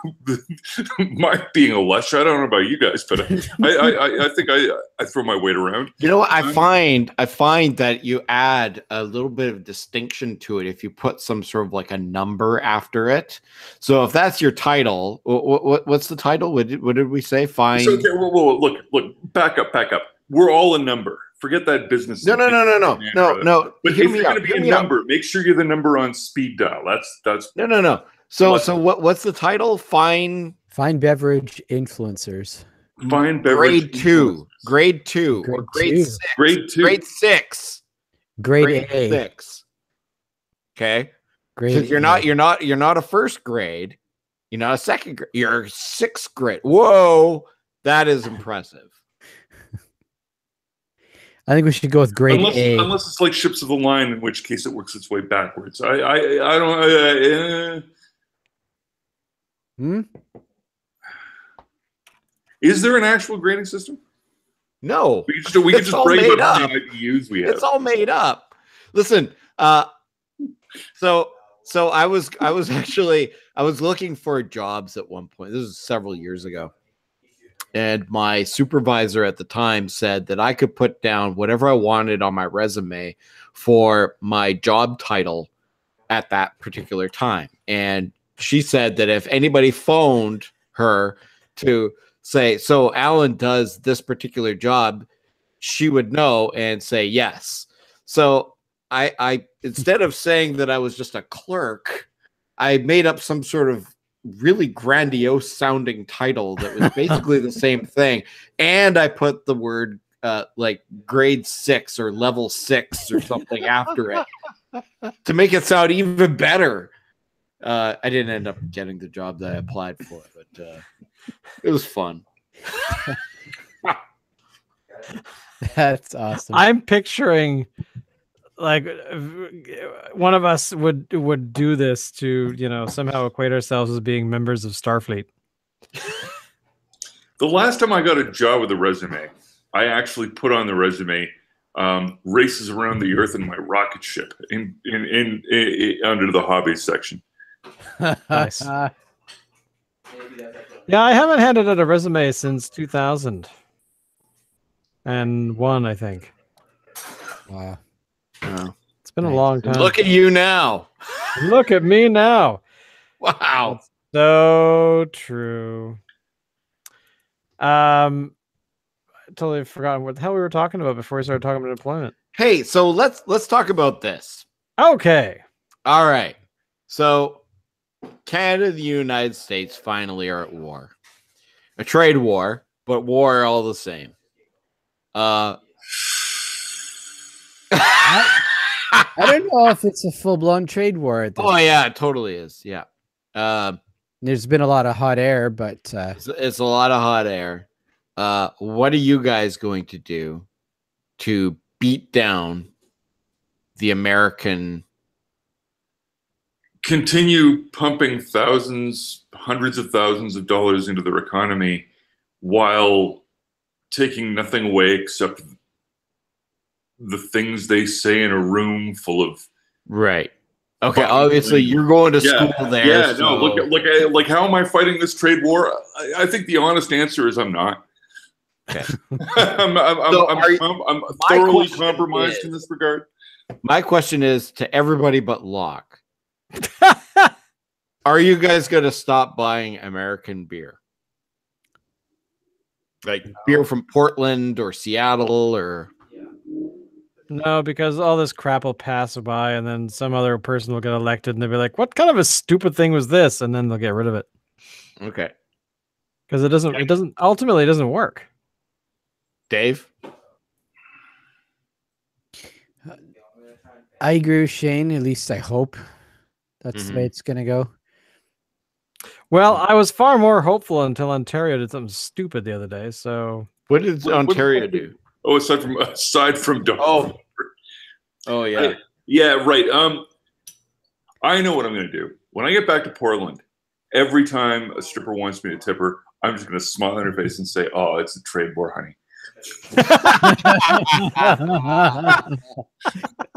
S4: my being a lush. I don't know about you guys, but I think I throw my weight around.
S3: You know what? I find that you add a little bit of distinction to it if you put some sort of like a number after it. So if that's your title, what's the title? What did we say? Fine.
S4: So, okay, whoa, look, back up. We're all a number. Forget that business.
S3: No.
S4: But if you're going to be a number, make sure you're the number on speed dial. That's
S3: no. So what's the title? Fine
S2: beverage influencers.
S4: Fine beverage.
S3: Grade two, or grade 6. Grade 6.
S2: Grade A.
S3: 6. Okay.
S2: Grade
S3: You're not a first grade. You're not a second grade. You're 6th grade. Whoa, that is impressive.
S2: I think we should go with grade A.
S4: Unless it's like Ships of the Line, in which case it works its way backwards. I don't. Is there an actual grading system?
S3: No.
S4: We could just break about how many IBUs we have.
S3: It's all made up. Listen, so I was looking for jobs at one point. This was several years ago. And my supervisor at the time said that I could put down whatever I wanted on my resume for my job title at that particular time. And she said that if anybody phoned her to say, so Alan does this particular job, she would know and say yes. So I instead of saying that I was just a clerk, I made up some sort of really grandiose sounding title that was basically the same thing, and I put the word like grade 6 or level 6 or something after it to make it sound even better. I didn't end up getting the job that I applied for, but it was fun.
S2: That's awesome.
S1: I'm picturing like one of us would do this to, somehow equate ourselves as being members of Starfleet.
S4: The last time I got a job with a resume, I actually put on the resume races around the Earth in my rocket ship in under the hobbies section.
S1: Nice. Yeah, I haven't handed out a resume since 2001, I think.
S2: Wow.
S1: It's been a long time.
S3: Look at you now.
S1: Look at me now.
S3: Wow.
S1: That's so true. I totally forgotten what the hell we were talking about before we started talking about employment.
S3: Hey, so let's talk about this.
S1: Okay.
S3: All right. So Canada and the United States finally are at war. A trade war, but war all the same.
S2: I don't know if it's a full-blown trade war at this point.
S3: Yeah, it totally is. Yeah.
S2: There's been a lot of hot air, but
S3: it's a lot of hot air. What are you guys going to do to beat down the American?
S4: Continue pumping hundreds of thousands of dollars into their economy while taking nothing away except the things they say in a room full of
S3: right. Okay, obviously you're going to school there.
S4: Yeah,
S3: so.
S4: No, look, how am I fighting this trade war? I think the honest answer is I'm not.
S3: Okay.
S4: I'm thoroughly compromised in this regard.
S3: My question is to everybody but Locke. Are you guys going to stop buying American beer? Like beer from Portland or Seattle or...
S1: No, because all this crap will pass by and then some other person will get elected and they'll be like, what kind of a stupid thing was this? And then they'll get rid of it.
S3: Okay.
S1: Because it doesn't work.
S3: Dave?
S2: I agree with Shane. At least I hope that's the way it's going to go.
S1: Well, I was far more hopeful until Ontario did something stupid the other day. So
S3: what did Ontario do?
S4: Oh, aside from
S3: oh yeah.
S4: Yeah, right. I know what I'm going to do. when I get back to Portland, every time a stripper wants me to tip her, I'm just going to smile in her face and say, "Oh, it's a trade war, honey."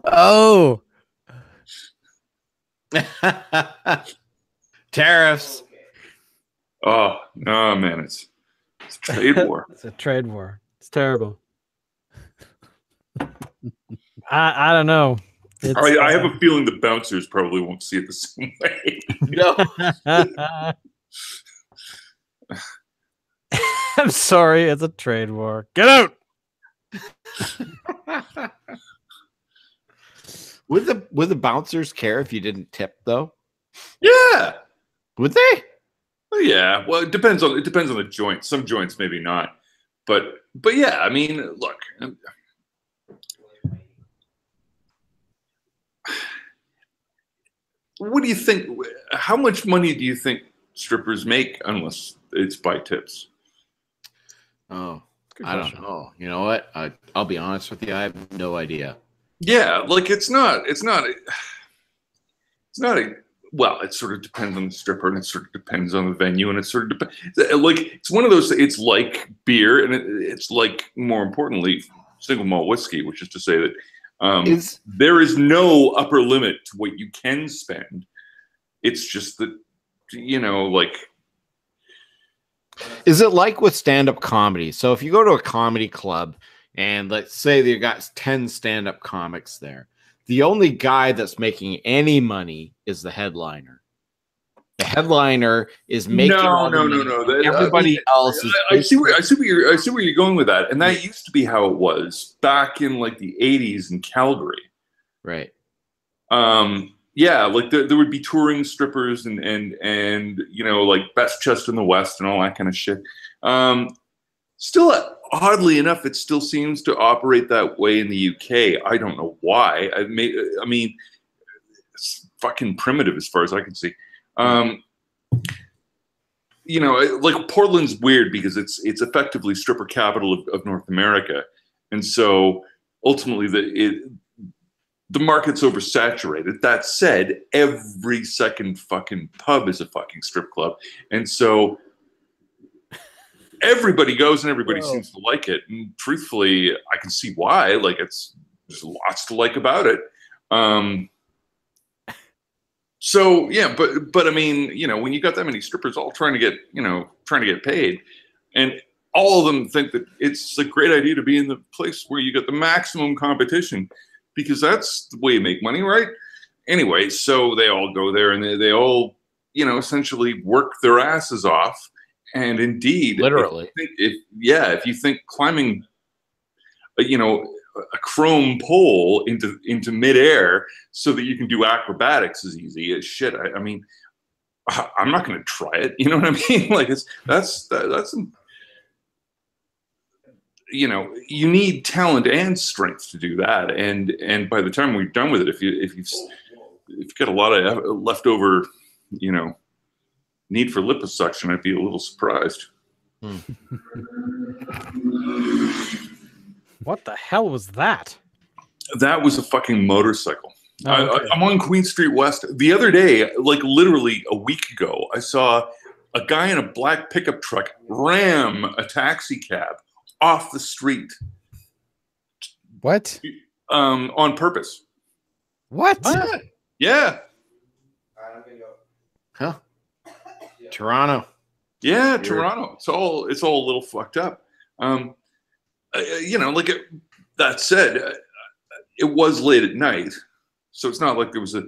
S2: Oh,
S3: Tariffs.
S4: Oh no, man, it's a trade war.
S1: It's a trade war. It's terrible. I don't know. It's,
S4: I have a feeling the bouncers probably won't see it the same way.
S3: No.
S1: I'm sorry. It's a trade war. Get out.
S3: Would the bouncers care if you didn't tip though?
S4: Yeah.
S3: Would they?
S4: Well, yeah. Well, it depends on the joint. Some joints maybe not. But yeah, I mean, look. What do you think? How much money do you think strippers make unless it's by tips?
S3: Oh, I don't know. You know what? I'll be honest with you. I have no idea.
S4: Yeah, like it's not a well, it sort of depends on the stripper and it sort of depends on the venue and it sort of depends. Like it's one of those. It's like beer and it's like, more importantly, single malt whiskey, which is to say that there is no upper limit to what you can spend. It's just that, like.
S3: Is it like with stand-up comedy? So if you go to a comedy club and let's say you got 10 stand-up comics there, the only guy that's making any money is the headliner. The headliner is making
S4: No.
S3: everybody else is.
S4: I see where you're going with that, and that used to be how it was back in like the '80s in Calgary.
S3: Right.
S4: Yeah, like there would be touring strippers and like Best Chest in the West and all that kind of shit. Still, oddly enough, it still seems to operate that way in the UK. I don't know why. I mean, it's fucking primitive as far as I can see. Like Portland's weird because it's effectively stripper capital of North America, and so ultimately the market's oversaturated. That said, every second fucking pub is a fucking strip club, and so everybody goes and everybody seems to like it. And truthfully, I can see why. Like there's lots to like about it. So yeah, but I mean, when you got that many strippers all trying to get paid, and all of them think that it's a great idea to be in the place where you get the maximum competition, because that's the way you make money, right? Anyway, so they all go there and they all, essentially work their asses off. And indeed,
S3: literally,
S4: if you think climbing, a chrome pole into midair so that you can do acrobatics is easy as shit. I mean, I'm not going to try it. You know what I mean? Like that's you need talent and strength to do that. And by the time we're done with it, if you've got a lot of leftover, need for liposuction, I'd be a little surprised.
S1: What the hell was that?
S4: That was a fucking motorcycle.
S1: Oh, okay.
S4: I'm on Queen Street West. The other day, like literally a week ago, I saw a guy in a black pickup truck ram a taxi cab off the street.
S2: what?
S4: On purpose.
S2: What?
S4: Yeah.
S3: Huh? Toronto.
S4: Yeah,
S3: Weird.
S4: Toronto. It's all a little fucked up. That said, it was late at night, so it's not like there was a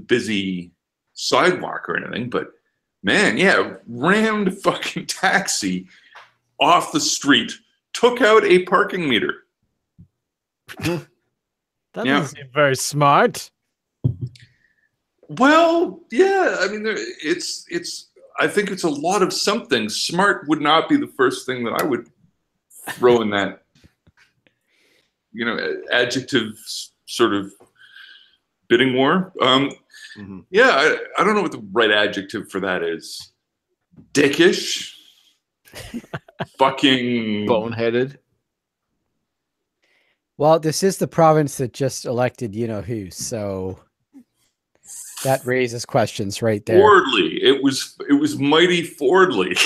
S4: busy sidewalk or anything. But man, yeah, rammed fucking taxi off the street, took out a parking meter.
S1: That doesn't seem very smart.
S4: Well, yeah, I mean, it's. I think it's a lot of something. Smart would not be the first thing that I would throw in that, adjective sort of bidding war. Yeah, I don't know what the right adjective for that is. Dickish. Fucking
S3: Boneheaded.
S2: Well, this is the province that just elected you know who, so That raises questions right there.
S4: Fordley. It was mighty Fordley.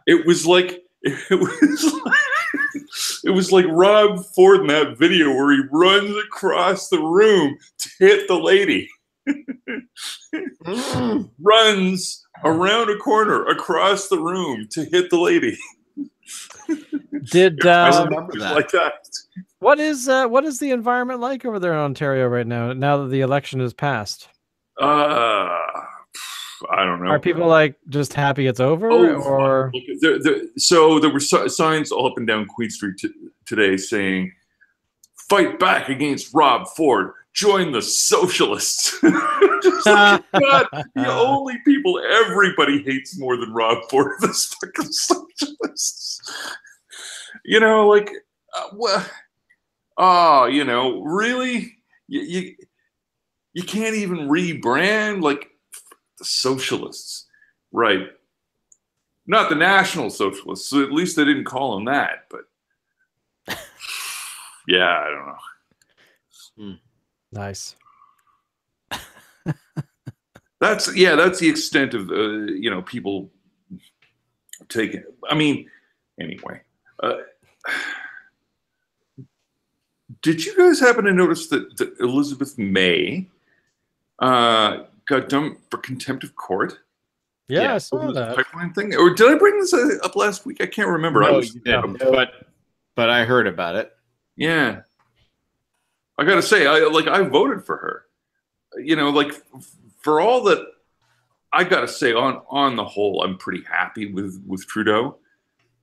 S4: It was like Rob Ford in that video where he runs across the room to hit the lady. Runs around a corner across the room to hit the lady.
S1: Did
S3: I remember that.
S4: Like that.
S1: what is the environment like over there in Ontario right now? Now that the election is passed,
S4: I don't know.
S1: are people like just happy it's over, or
S4: So there were signs all up and down Queen Street today saying, "Fight back against Rob Ford. Join the socialists." Just like, God, the only people everybody hates more than Rob Ford are the fucking socialists. You know, like, you know, really, you can't even rebrand like the socialists, right? Not the National Socialists. So at least they didn't call them that. But yeah, I don't know.
S1: nice?
S4: That's the extent of you know, people taking. I mean, anyway. Did you guys happen to notice that Elizabeth May got dumped for contempt of court?
S1: Yeah, I saw
S4: Over the
S1: that.
S4: pipeline thing. Or did I bring this up last week? I can't remember.
S3: No,
S4: I was,
S3: you didn't, but I heard about it.
S4: yeah. I gotta say, I voted for her. You know, like for all that, I gotta say, on the whole, I'm pretty happy with Trudeau.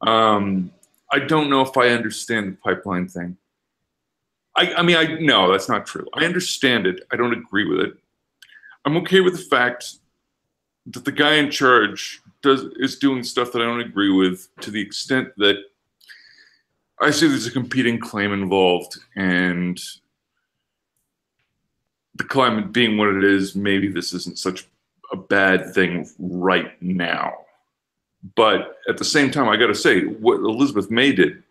S4: I don't know if I understand the pipeline thing. I mean, no, that's not true. I understand it. I don't agree with it. I'm okay with the fact that the guy in charge is doing stuff that I don't agree with, to the extent that I see there's a competing claim involved, and the climate being what it is, maybe this isn't such a bad thing right now. But at the same time, I got to say, what Elizabeth May did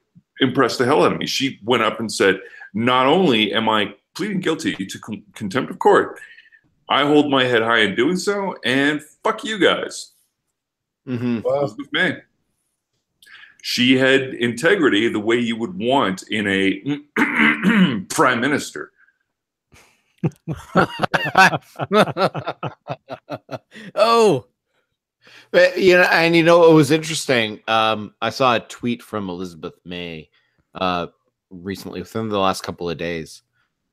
S4: impressed the hell out of me. She went up and said, not only am I pleading guilty to contempt of court, I hold my head high in doing so, and fuck you guys. Elizabeth May. She had integrity the way you would want in a prime minister.
S2: Oh,
S3: But, you know, and you know what was interesting? I saw a tweet from Elizabeth May recently, within the last couple of days,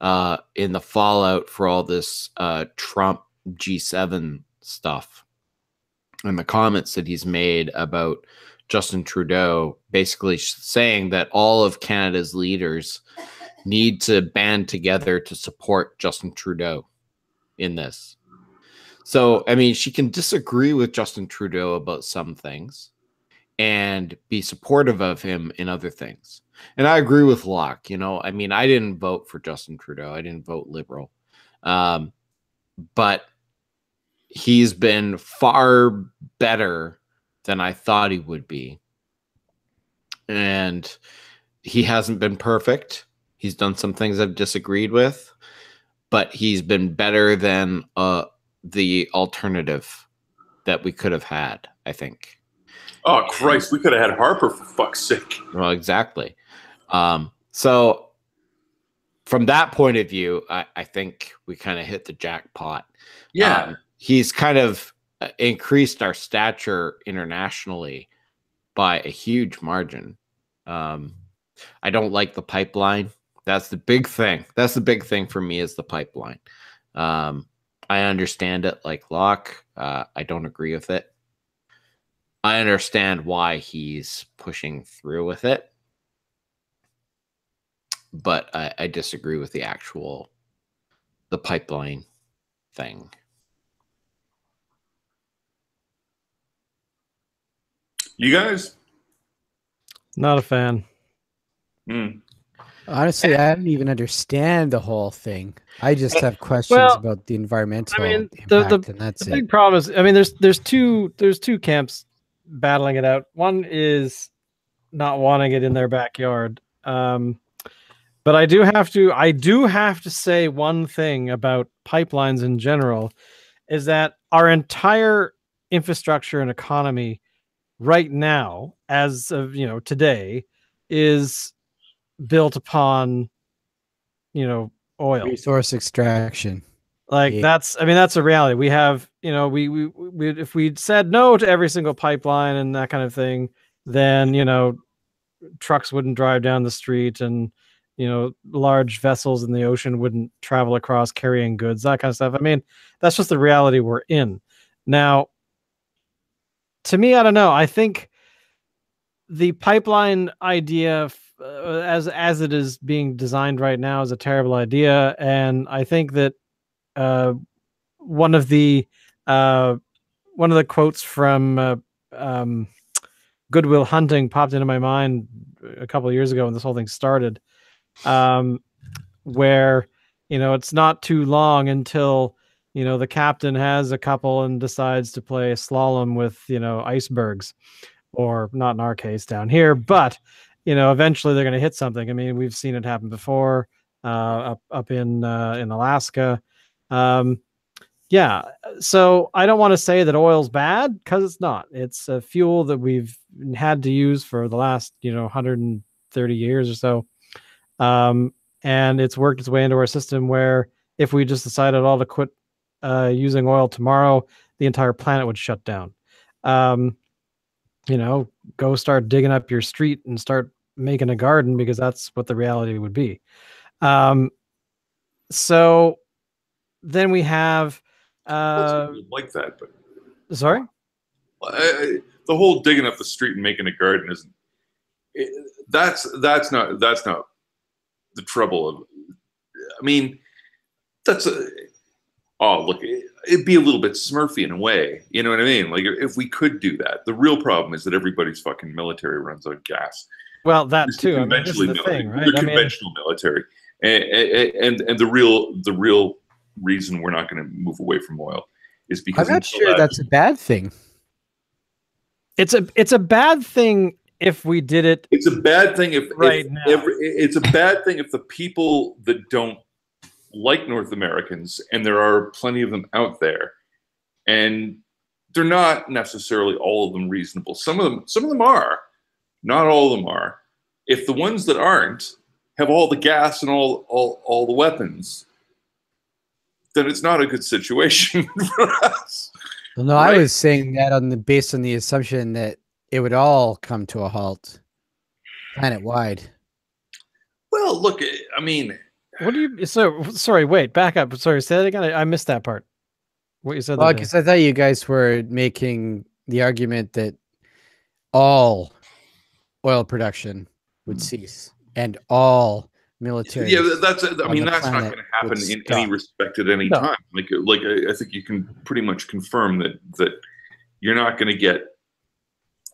S3: in the fallout for all this Trump G7 stuff, and the comments that he's made about Justin Trudeau, basically saying that all of Canada's leaders need to band together to support Justin Trudeau in this. So, I mean, she can disagree with Justin Trudeau about some things and be supportive of him in other things. And I agree with Locke. You know, I mean, I didn't vote for Justin Trudeau. I didn't vote Liberal. But he's been far better than I thought he would be. And he hasn't been perfect. He's done some things I've disagreed with, but he's been better than the alternative that we could have had, I think.
S4: Oh, Christ, we could have had Harper, for fuck's sake.
S3: Well, exactly. So from that point of view, I think we kind of hit the jackpot.
S4: Yeah.
S3: He's kind of increased our stature internationally by a huge margin. I don't like the pipeline. That's the big thing. That's the big thing for me, is the pipeline. I understand it like Locke. I don't agree with it. I understand why he's pushing through with it, but I disagree with the pipeline thing.
S4: You guys?
S1: Not a fan.
S2: Honestly, I don't even understand the whole thing. I just have questions about the environmental impact, and that's
S1: the big problem is, I mean, there's two camps battling it out. One is not wanting it in their backyard, and But I do have to say one thing about pipelines in general is that our entire infrastructure and economy right now, as of today, is built upon oil.
S2: Resource extraction.
S1: Like that's a reality. We have, we if we'd said no to every single pipeline and that kind of thing, then trucks wouldn't drive down the street, and large vessels in the ocean wouldn't travel across carrying goods, that kind of stuff. I mean, that's just the reality we're in now. To me, I don't know. I think the pipeline idea, as it is being designed right now, is a terrible idea, and I think that one of the quotes from Good Will Hunting popped into my mind a couple of years ago when this whole thing started, where it's not too long until the captain has a couple and decides to play slalom with icebergs, or not in our case down here, but eventually they're going to hit something. I mean, we've seen it happen before up in Alaska. Yeah, so I don't want to say that oil's bad, because it's not. It's a fuel that we've had to use for the last 130 years or so, and it's worked its way into our system where if we just decided all to quit using oil tomorrow, the entire planet would shut down. Go start digging up your street and start making a garden, because that's what the reality would be. So then we have
S4: like that, but
S1: sorry,
S4: the whole digging up the street and making a garden isn't. That's not the trouble of. I mean, that's a. Oh, look, it'd be a little bit Smurfy in a way. You know what I mean? Like, if we could do that. The real problem is that everybody's fucking military runs on gas.
S1: Well, that too. I mean, this is the thing, right?
S4: The conventional military, and the real reason we're not going to move away from oil is because
S2: I'm not sure that's a bad thing.
S1: It's a bad thing if we did it.
S4: It's a bad thing if
S1: now.
S4: It's a bad thing if the people that don't like North Americans, and there are plenty of them out there, and they're not necessarily all of them reasonable. Some of them are, not all of them are. If the ones that aren't have all the gas and all the weapons, then it's not a good situation for us.
S2: Well, no, right? I was saying that based on the assumption that it would all come to a halt planet-wide.
S4: Well, look, I mean,
S1: what do you? So sorry, wait, back up. Sorry, say that again. I missed that part. What you said?
S2: Well, because I thought you guys were making the argument that all oil production would cease and all military.
S4: Yeah, that's. I mean, that's not going to happen in any respect at any time. Like I think you can pretty much confirm that you're not going to get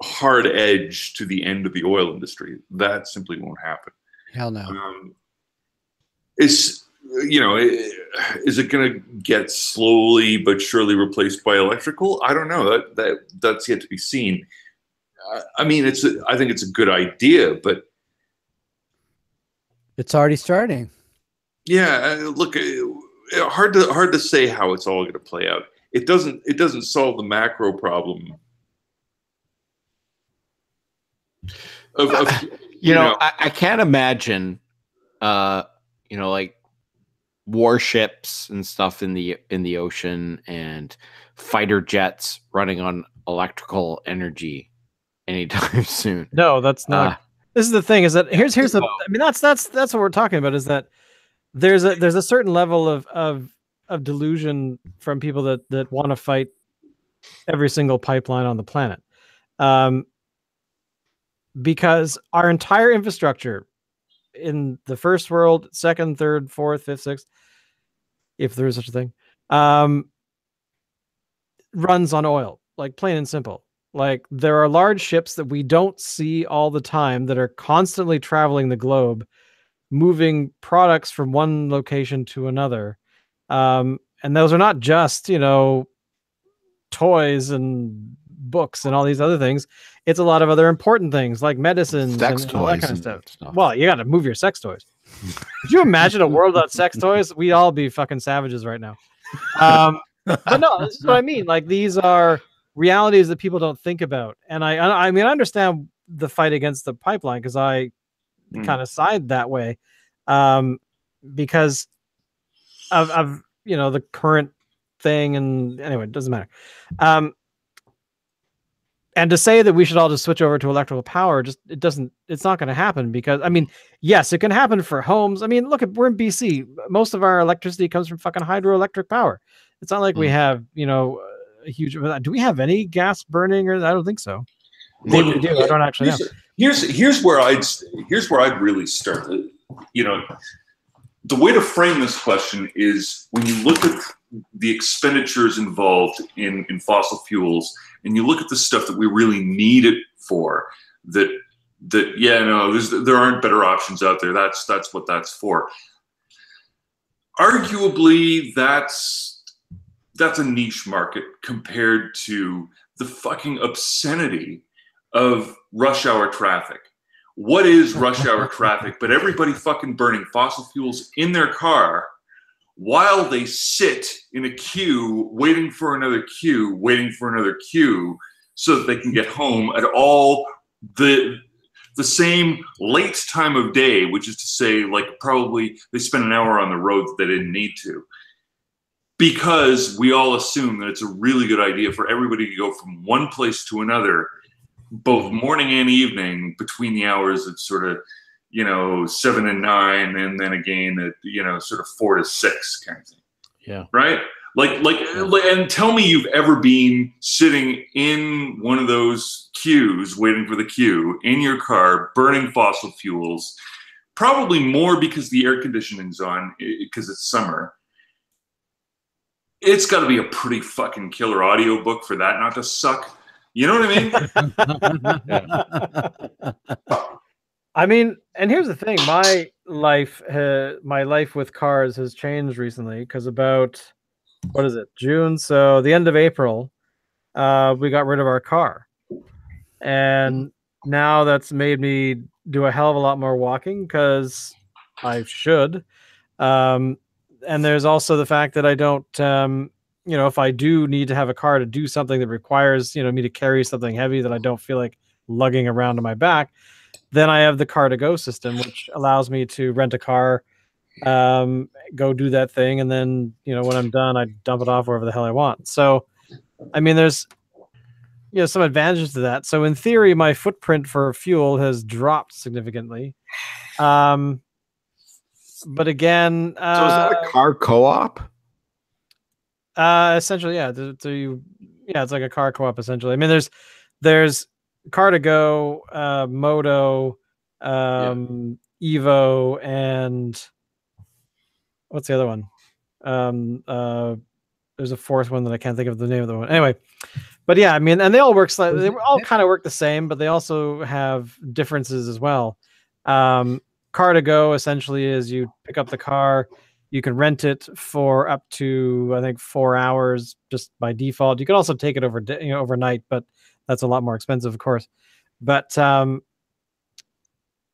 S4: hard edge to the end of the oil industry. That simply won't happen.
S2: Hell no.
S4: Is it going to get slowly but surely replaced by electrical? I don't know. That's yet to be seen. I mean, I think it's a good idea, but
S2: it's already starting.
S4: Yeah, look, hard to say how it's all going to play out. It doesn't solve the macro problem.
S3: I can't imagine, like warships and stuff in the ocean and fighter jets running on electrical energy anytime soon.
S1: No, that's not. This is the thing. Is that here's the. I mean, that's what we're talking about. Is that there's a certain level of delusion from people that want to fight every single pipeline on the planet, because our entire infrastructure in the first world, second, third, fourth, fifth, sixth, if there is such a thing, runs on oil, like plain and simple. Like there are large ships that we don't see all the time that are constantly traveling the globe, moving products from one location to another. And those are not just, toys and books and all these other things. It's a lot of other important things like medicines and all that kind of stuff. Well, you got to move your sex toys. Could you imagine a world without sex toys? We'd all be fucking savages right now. But no, this is what I mean. Like, these are realities that people don't think about. And I mean, I understand the fight against the pipeline because I kind of side that way, because of the current thing. And anyway, it doesn't matter. And to say that we should all just switch over to electrical power, it's not going to happen, because, I mean, yes, it can happen for homes. I mean, look, we're in BC. Most of our electricity comes from fucking hydroelectric power. It's not like we have, a huge, do we have any gas burning, or I don't think so. Maybe we do. I don't actually know.
S4: Here's where I'd really start. The way to frame this question is when you look at the expenditures involved in fossil fuels, and you look at the stuff that we really need it for, there aren't better options out there. That's what that's for. Arguably, that's a niche market compared to the fucking obscenity of rush hour traffic. What is rush hour traffic but everybody fucking burning fossil fuels in their car while they sit in a queue waiting for another queue, so that they can get home at all the same late time of day, which is to say, like, probably they spend an hour on the road that they didn't need to. Because we all assume that it's a really good idea for everybody to go from one place to another, both morning and evening, between the hours of sort of, 7 and 9, and then again at, sort of 4 to 6 kind of thing.
S2: Yeah.
S4: Right? And tell me you've ever been sitting in one of those queues, waiting for the queue, in your car, burning fossil fuels, probably more because the air conditioning's on, because it's summer. It's got to be a pretty fucking killer audiobook for that not to suck. You know what I mean?
S1: I mean, and here's the thing: my life with cars has changed recently, because about, what is it, June? So the end of April, we got rid of our car, and now that's made me do a hell of a lot more walking, because I should. And there's also the fact that I don't, if I do need to have a car to do something that requires, me to carry something heavy that I don't feel like lugging around on my back, then I have the car-to-go system, which allows me to rent a car, go do that thing, and then, when I'm done, I dump it off wherever the hell I want. So, I mean, there's, some advantages to that. So in theory, my footprint for fuel has dropped significantly. But again,
S3: so is that a car co-op?
S1: Essentially, yeah. It's like a car co-op essentially. I mean, there's Car2Go, Moto, Evo, and what's the other one? There's a fourth one that I can't think of the name of the one. Anyway, but yeah, I mean, and they all work slightly. They all kind of work the same, but they also have differences as well. Car2Go essentially is you pick up the car, you can rent it for up to, I think, 4 hours just by default. You can also take it overnight, but that's a lot more expensive, of course. But so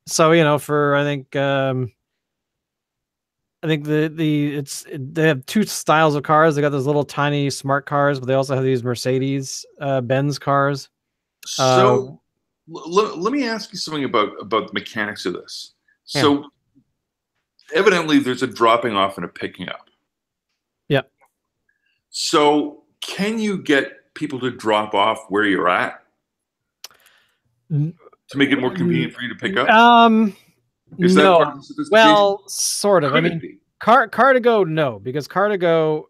S1: for I think they have two styles of cars. They got those little tiny smart cars, but they also have these Mercedes Benz cars.
S4: So let me ask you something about the mechanics of this.
S1: Yeah.
S4: So evidently there's a dropping off and a picking up.
S1: Yeah.
S4: So can you get people to drop off where you're at to make it more convenient for you to pick up? Is that part of the sophistication?
S1: Well, sort of. I mean, Car2Go, no, because Car2Go,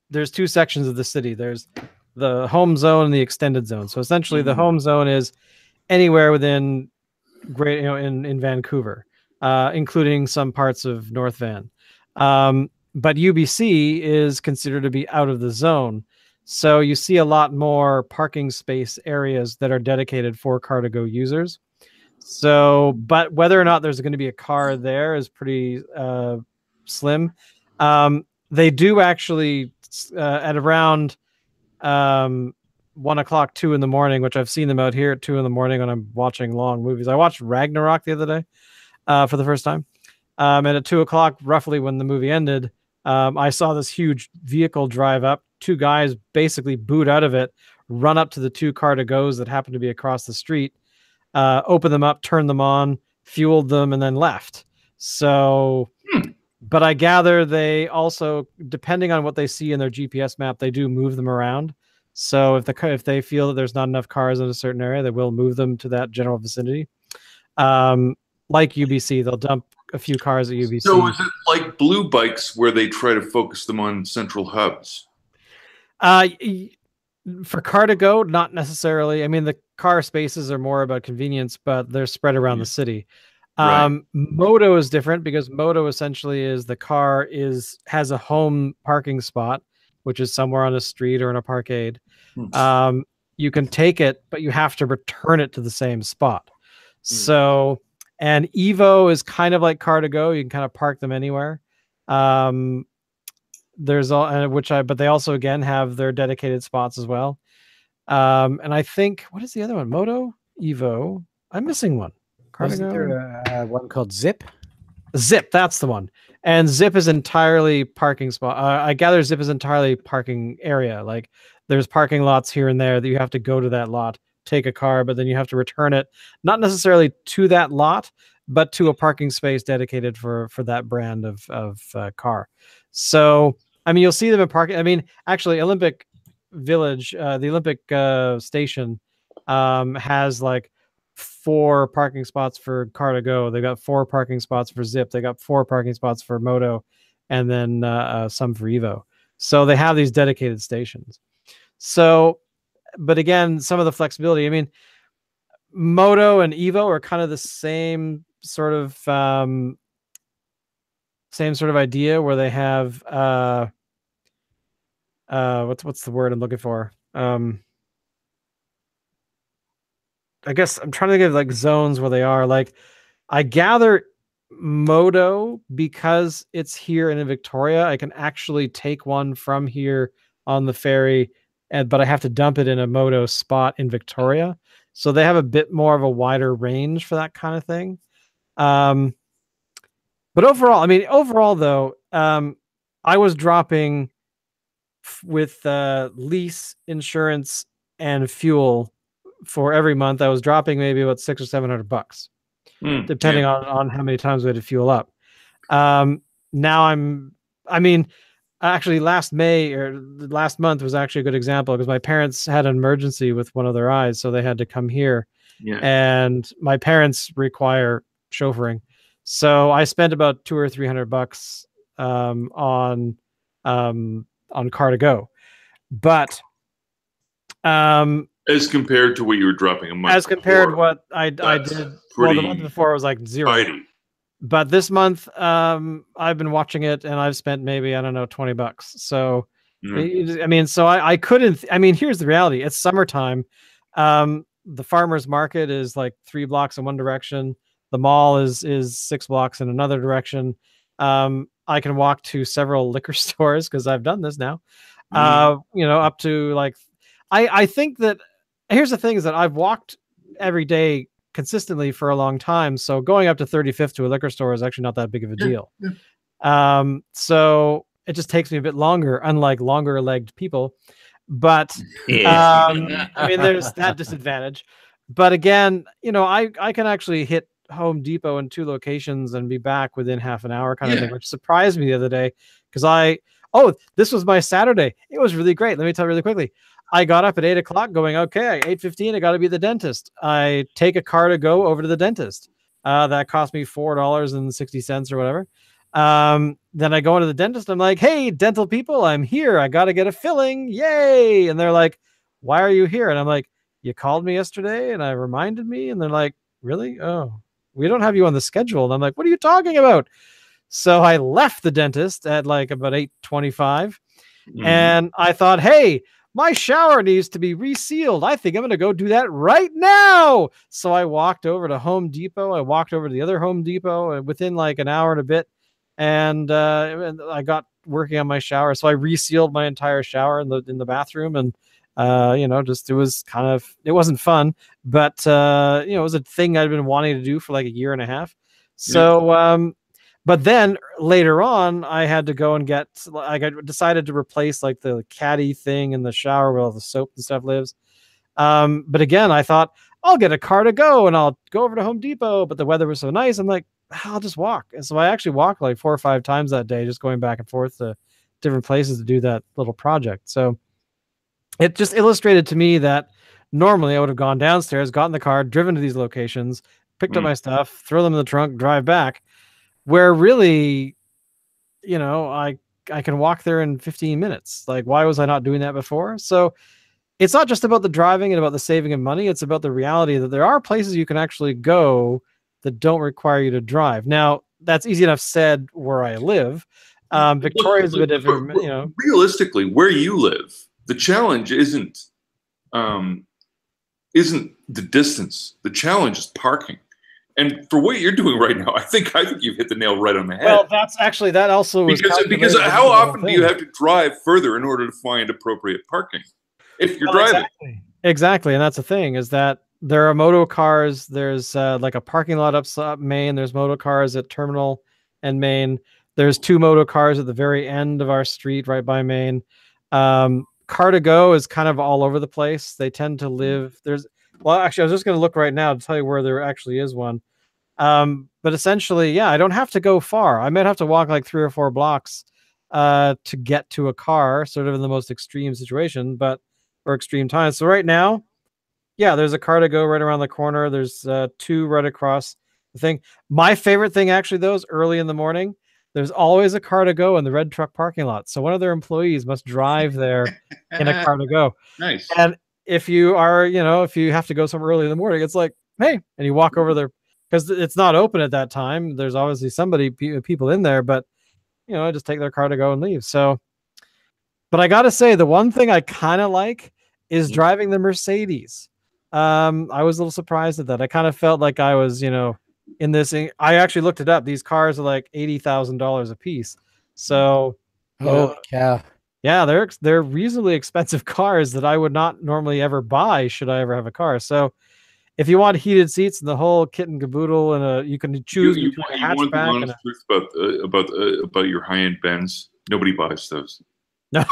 S1: there's two sections of the city. There's the home zone and the extended zone. So essentially, the home zone is anywhere within in Vancouver, including some parts of North Van. But UBC is considered to be out of the zone. So you see a lot more parking space areas that are dedicated for Car2Go users. So, but whether or not there's going to be a car there is pretty slim. They do actually at around 1 o'clock, 2 in the morning, which I've seen them out here at 2 in the morning when I'm watching long movies. I watched Ragnarok the other day for the first time. And at 2:00, roughly when the movie ended, I saw this huge vehicle drive up. Two guys basically boot out of it, run up to the two car-to-goes that happened to be across the street, opened them up, turned them on, fueled them, and then left. So, but I gather they also, depending on what they see in their GPS map, they do move them around. So if they feel that there's not enough cars in a certain area, they will move them to that general vicinity. Like UBC, they'll dump a few cars at UBC.
S4: So is it like blue bikes where they try to focus them on central hubs?
S1: For car-to-go, not necessarily. I mean, the car spaces are more about convenience, but they're spread around the city.
S4: Right.
S1: Moto is different because Moto essentially is the car has a home parking spot, which is somewhere on a street or in a parkade. You can take it, but you have to return it to the same spot. So, and Evo is kind of like car-to-go. You can kind of park them anywhere. There's all, but they also again have their dedicated spots as well. And I think, what is the other one? Moto, Evo. I'm missing one.
S2: Wasn't there one called Zip?
S1: Zip, that's the one. And Zip is entirely parking spot. I gather Zip is entirely parking area. Like there's parking lots here and there that you have to go to that lot, take a car, but then you have to return it, not necessarily to that lot, but to a parking space dedicated for that brand of car. So, I mean, you'll see them in parking. I mean, actually, Olympic Village, the Olympic station, has like 4 parking spots for car-to-go. They got 4 parking spots for Zip. They got 4 parking spots for Moto, and then some for Evo. So they have these dedicated stations. So, but again, some of the flexibility. I mean, Moto and Evo are kind of the same sort of idea, where they have what's the word I'm looking for? I guess I'm trying to think of like zones where they are. Like, I gather Moto, because it's here in Victoria, I can actually take one from here on the ferry, but I have to dump it in a Moto spot in Victoria. So they have a bit more of a wider range for that kind of thing. But overall though, I was dropping with lease, insurance, and fuel for every month. I was dropping maybe about $600 or $700, depending on how many times we had to fuel up. Actually last month was actually a good example, because my parents had an emergency with one of their eyes, so they had to come here. And my parents require chauffeuring. So I spent about $200 or $300 on car-to-go. But
S4: as compared to what you were dropping a month
S1: as compared
S4: before,
S1: what I did, well, the month before was like $0. But this month, I've been watching it, and I've spent maybe, I don't know, $20. So, I mean, so I couldn't. I mean, here's the reality: it's summertime. The farmers market is like 3 blocks in one direction. The mall is 6 blocks in another direction. I can walk to several liquor stores because I've done this now. Up to like, I think that here's the thing is that I've walked every day consistently for a long time. So going up to 35th to a liquor store is actually not that big of a deal. So it just takes me a bit longer, unlike longer legged people. But I mean, there's that disadvantage. But again, I can actually hit Home Depot in 2 locations and be back within half an hour kind of thing, which surprised me the other day, because this was my Saturday. It was really great. Let me tell you really quickly. I got up at 8 o'clock going, okay, 8:15, I got to be at the dentist. I take a car-to-go over to the dentist. That cost me $4.60 or whatever. Then I go into the dentist. I'm like, hey, dental people, I'm here. I got to get a filling. Yay. And they're like, why are you here? And I'm like, you called me yesterday and I reminded me. And they're like, really? Oh, we don't have you on the schedule. And I'm like, what are you talking about? So I left the dentist at like about 8:25. And I thought, hey, my shower needs to be resealed. I think I'm going to go do that right now. So I walked over to Home Depot. I walked over to the other Home Depot, and within like an hour and a bit, and I got working on my shower. So I resealed my entire shower in the bathroom, and it wasn't fun, but it was a thing I'd been wanting to do for like a year and a half. So, But then later on, I had to go and get, like, I decided to replace like the caddy thing in the shower where all the soap and stuff lives. But again, I thought I'll get a car to go and I'll go over to Home Depot. But the weather was so nice. I'm like, I'll just walk. And so I actually walked like 4 or 5 times that day, just going back and forth to different places to do that little project. So it just illustrated to me that normally I would have gone downstairs, got in the car, driven to these locations, picked up my stuff, throw them in the trunk, drive back, where really, you know, I can walk there in 15 minutes. Like, why was I not doing that before? So it's not just about the driving and about the saving of money. It's about the reality that there are places you can actually go that don't require you to drive. Now, that's easy enough said where I live. Victoria's a bit different, you know.
S4: Realistically, where you live, the challenge isn't the distance. The challenge is parking. And for what you're doing right now, I think you've hit the nail right on the head.
S1: Well, that's actually, that also was
S4: because how often do you have to drive further in order to find appropriate parking if you're driving?
S1: Exactly, and that's the thing, is that there are moto cars. There's like a parking lot up Main. There's moto cars at Terminal and Main. There's 2 moto cars at the very end of our street, right by Main. Car2Go is kind of all over the place. They tend to live. Well, actually, I was just going to look right now to tell you where there actually is one. But essentially, yeah, I don't have to go far. I might have to walk like 3 or 4 blocks to get to a car, sort of in the most extreme situation, or extreme times. So right now, yeah, there's a Car2Go right around the corner. There's 2 right across the thing. My favorite thing, actually, though, is early in the morning. There's always a Car2Go in the red truck parking lot. So one of their employees must drive there in a Car2Go.
S4: Nice.
S1: And if you are, you know, if you have to go somewhere early in the morning, it's like, hey, and you walk over there because it's not open at that time. There's obviously people in there, but, you know, I just take their Car2Go and leave. So, but I got to say, the one thing I kind of like is driving the Mercedes. I was a little surprised at that. I kind of felt like I was, you know, in this. I actually looked it up. These cars are like $80,000 a piece. So,
S2: yeah,
S1: they're reasonably expensive cars that I would not normally ever buy should I ever have a car. So, if you want heated seats and the whole kit and caboodle, and you can choose between a hatchback.
S4: Want the honest truth about your high-end Benz? Nobody buys those.
S1: No.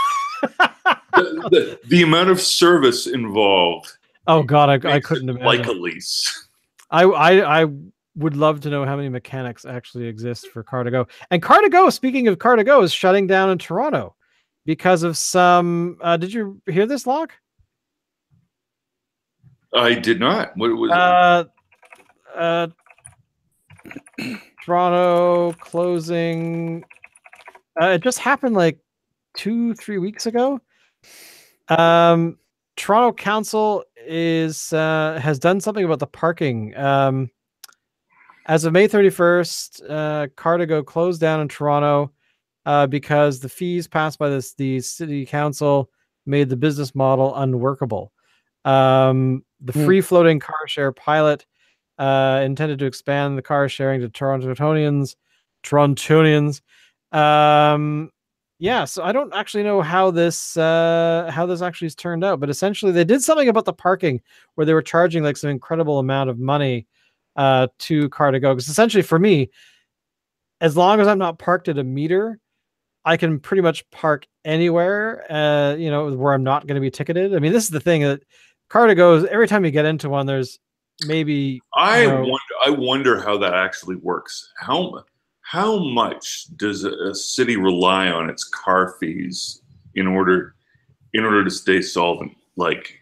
S4: the amount of service involved.
S1: Oh God, I couldn't imagine.
S4: Like a lease.
S1: I would love to know how many mechanics actually exist for Car2Go. And Car2Go, speaking of Car2Go, is shutting down in Toronto because of some. Did you hear this, Locke?
S4: I did not. What was
S1: Toronto closing? It just happened like 2-3 weeks ago. Toronto Council has done something about the parking. As of May 31st, Car2Go closed down in Toronto because the fees passed by the city council made the business model unworkable. The free-floating car share pilot intended to expand the car sharing to Torontonians. Yeah, so I don't actually know how this actually has turned out, but essentially they did something about the parking where they were charging like some incredible amount of money to Car2Go. Because essentially for me, as long as I'm not parked at a meter, I can pretty much park anywhere, you know, where I'm not going to be ticketed. I mean, this is the thing that Car2Go, every time you get into one, there's maybe.
S4: I wonder how that actually works. How much does a city rely on its car fees in order to stay solvent? Like,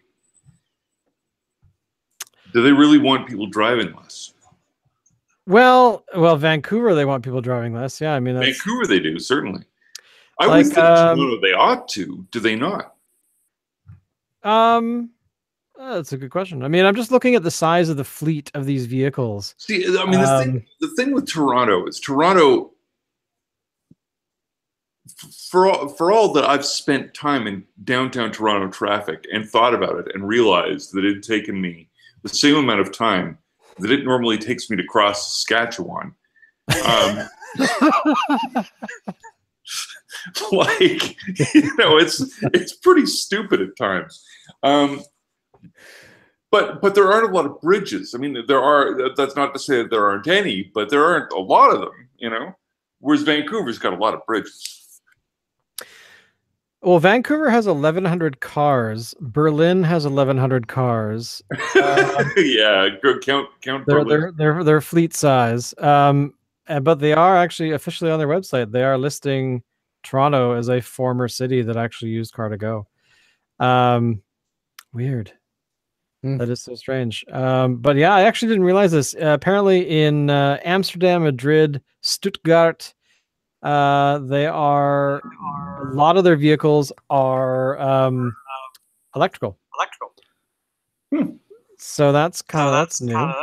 S4: do they really want people driving less?
S1: Well, Vancouver, they want people driving less. Yeah, I mean,
S4: Vancouver, they do, certainly. I would think Toronto, they ought to. Do they not?
S1: That's a good question. I mean, I'm just looking at the size of the fleet of these vehicles.
S4: See, I mean, the thing with Toronto is Toronto, for all that I've spent time in downtown Toronto traffic and thought about it and realized that it had taken me the same amount of time that it normally takes me to cross Saskatchewan. Like, you know, it's pretty stupid at times. But there aren't a lot of bridges. I mean, there are. That's not to say that there aren't any, but there aren't a lot of them. You know. Whereas Vancouver's got a lot of bridges.
S1: Well, Vancouver has 1,100 cars. Berlin has 1,100 cars.
S4: Yeah, go count.
S1: Their fleet size. But they are actually officially on their website. They are listing Toronto as a former city that actually used Car2Go. Weird. That is so strange. But yeah, I actually didn't realize this. Apparently in Amsterdam, Madrid, Stuttgart, they are a lot of their vehicles are electrical. So that's that's new.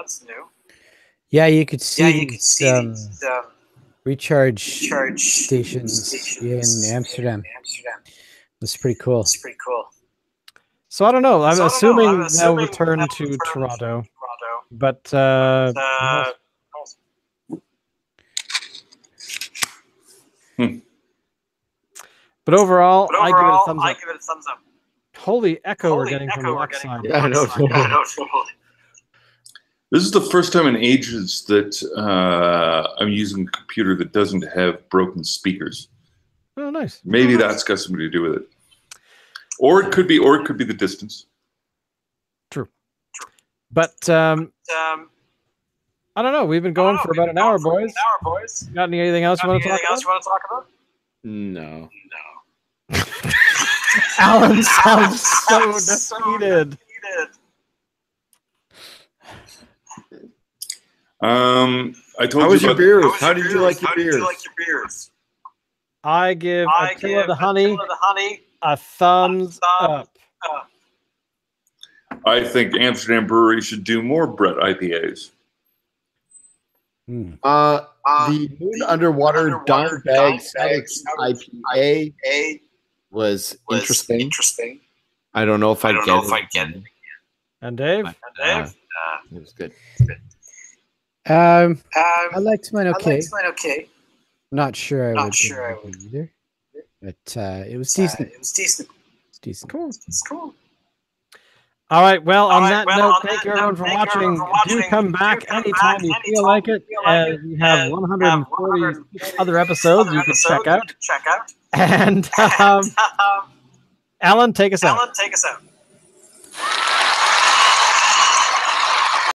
S2: Yeah, you could see these recharge stations in Amsterdam. That's pretty cool.
S1: So I don't know. I'm assuming they'll return to Toronto. But but overall, I give it a thumbs up. Holy echo we're getting from the left side.
S3: Yeah, I know.
S4: This is the first time in ages that I'm using a computer that doesn't have broken speakers.
S1: Oh, nice.
S4: Maybe that's got something to do with it. Or it could be the distance.
S1: True. But I don't know. We've been going for about an hour, boys. Got anything else you want to talk about?
S3: No.
S1: Alan sounds so defeated.
S4: I told
S3: How
S4: you
S3: was your
S4: about
S3: beers? How did you like your beers?
S1: I give Attila the Honey a thumbs up.
S4: I think Amsterdam Brewery should do more Brett IPAs.
S3: The Moon Underwater Dime Bag IPA was interesting. I don't know if I get it.
S1: And Dave?
S3: It was good.
S2: I liked mine okay. Not sure I would either. But it was decent. It's decent.
S1: Cool. All right. Well, on that note, thank you everyone for watching. Do come back anytime you feel like it. We have 140 other episodes you can check out. And Alan, take us out.